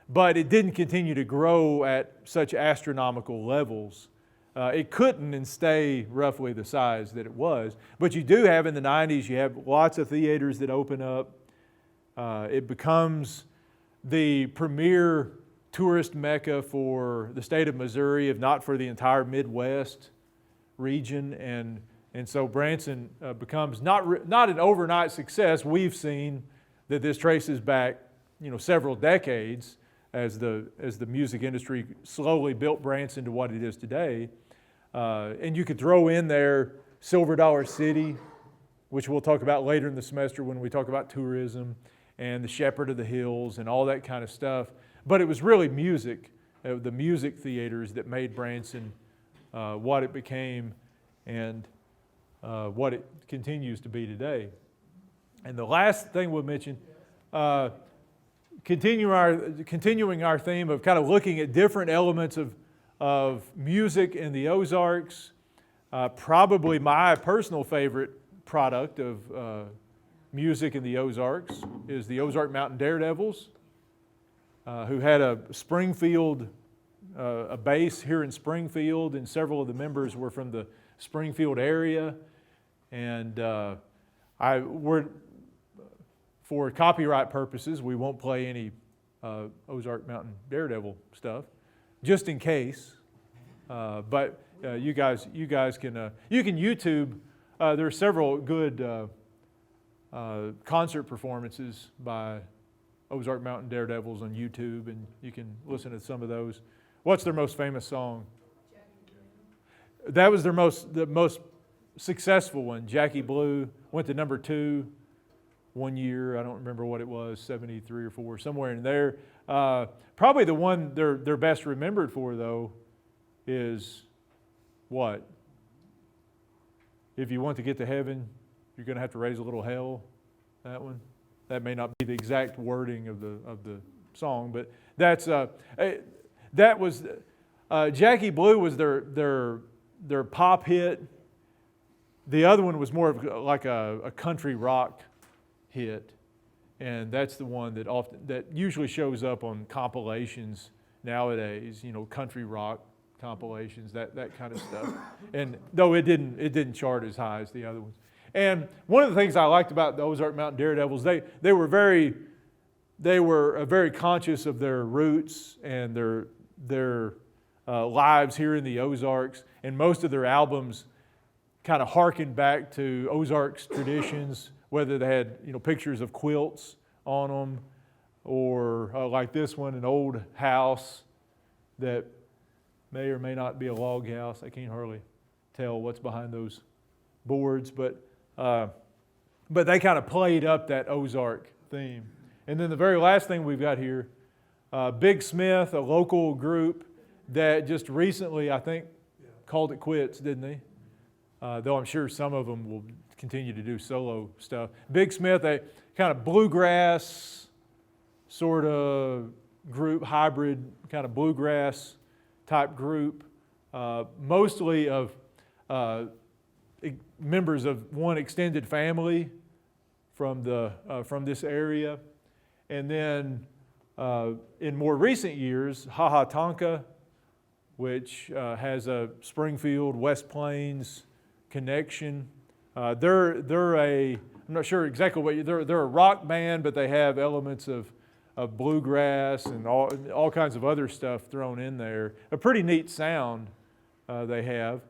but it didn't continue to grow at such astronomical levels. It couldn't and stay roughly the size that it was. But you do have in the 90s, you have lots of theaters that open up. It becomes the premier tourist mecca for the state of Missouri, if not for the entire Midwest region. And so Branson becomes not an overnight success. We've seen that this traces back, several decades as the music industry slowly built Branson to what it is today. And you could throw in there Silver Dollar City, which we'll talk about later in the semester when we talk about tourism, and the Shepherd of the Hills and all that kind of stuff. But it was really music, the music theaters, that made Branson what it became and what it continues to be today. And the last thing we'll mention, continuing our theme of kind of looking at different elements of music in the Ozarks, probably my personal favorite product of music in the Ozarks is the Ozark Mountain Daredevils, who had a Springfield, a base here in Springfield, and several of the members were from the Springfield area. And for copyright purposes, we won't play any Ozark Mountain Daredevil stuff, just in case. But you guys can YouTube. There are several good concert performances by Ozark Mountain Daredevils on YouTube, and you can listen to some of those. What's their most famous song? That was the most successful one. Jackie Blue went to number 2 one year. I don't remember what it was, 73 or 4, somewhere in there. Probably the one they're best remembered for, though, is what? if you want to get to heaven, you're going to have to raise a little hell. That one. That may not be the exact wording of the song, but that's that was Jackie Blue was their pop hit. The other one was more of like a country rock hit, and that's the one that usually shows up on compilations nowadays. You know, country rock compilations, that kind of stuff. And though it didn't chart as high as the other ones. And one of the things I liked about the Ozark Mountain Daredevils, they were very conscious of their roots and their lives here in the Ozarks, and most of their albums kind of harkened back to Ozarks traditions, whether they had pictures of quilts on them, or like this one, an old house that may or may not be a log house. I can't hardly tell what's behind those boards, but they kind of played up that Ozark theme. And then the very last thing we've got here, Big Smith, a local group that just recently, I think, called it quits, didn't they? Though I'm sure some of them will continue to do solo stuff. Big Smith, a kind of bluegrass sort of group, hybrid kind of bluegrass type group, mostly of members of one extended family from this area. And then in more recent years, Ha Ha Tonka, which has a Springfield, West Plains connection. I'm not sure exactly what they're a rock band, but they have elements of bluegrass and all kinds of other stuff thrown in there. A pretty neat sound they have,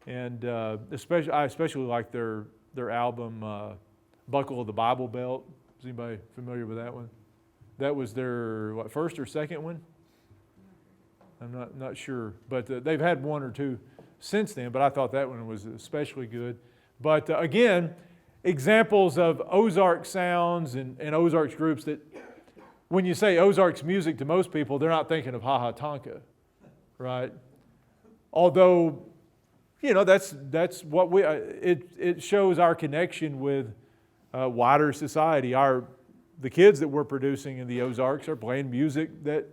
and I especially like their album "Buckle of the Bible Belt." Is anybody familiar with that one? That was their first or second one? I'm not sure, but they've had one or two since then. But I thought that one was especially good. But again, examples of Ozark sounds and Ozarks groups that, when you say Ozarks music to most people, they're not thinking of Ha Ha Tonka, right? Although, that's what it shows our connection with wider society. The kids that we're producing in the Ozarks are playing music that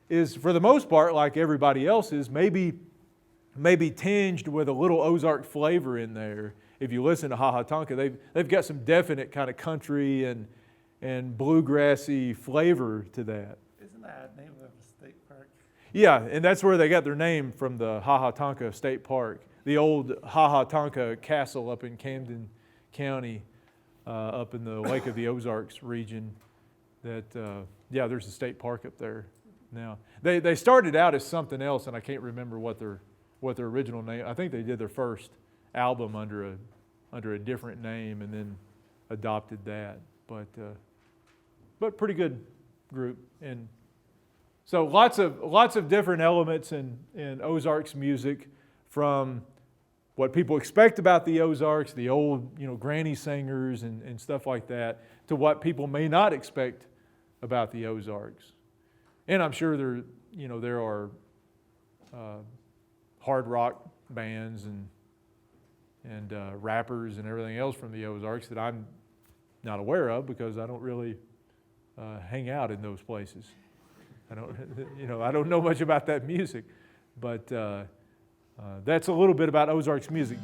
is, for the most part, like everybody else's, maybe tinged with a little Ozark flavor in there. If you listen to Ha Ha Tonka, they've got some definite kind of country and bluegrassy flavor to that. Isn't that the name of the state park? Yeah, and that's where they got their name from, the Ha Ha Tonka State Park, the old Ha Ha Tonka Castle up in Camden County, up in the Lake of the Ozarks region. There's a state park up there now. They started out as something else, and I can't remember what their original name. I think they did their first album under a different name and then adopted that. But pretty good group. And so lots of different elements in Ozarks music, from what people expect about the Ozarks, the old granny singers and stuff like that, to what people may not expect about the Ozarks. And I'm sure there are hard rock bands and rappers and everything else from the Ozarks that I'm not aware of, because I don't really hang out in those places. I don't know much about that music, but that's a little bit about Ozarks music.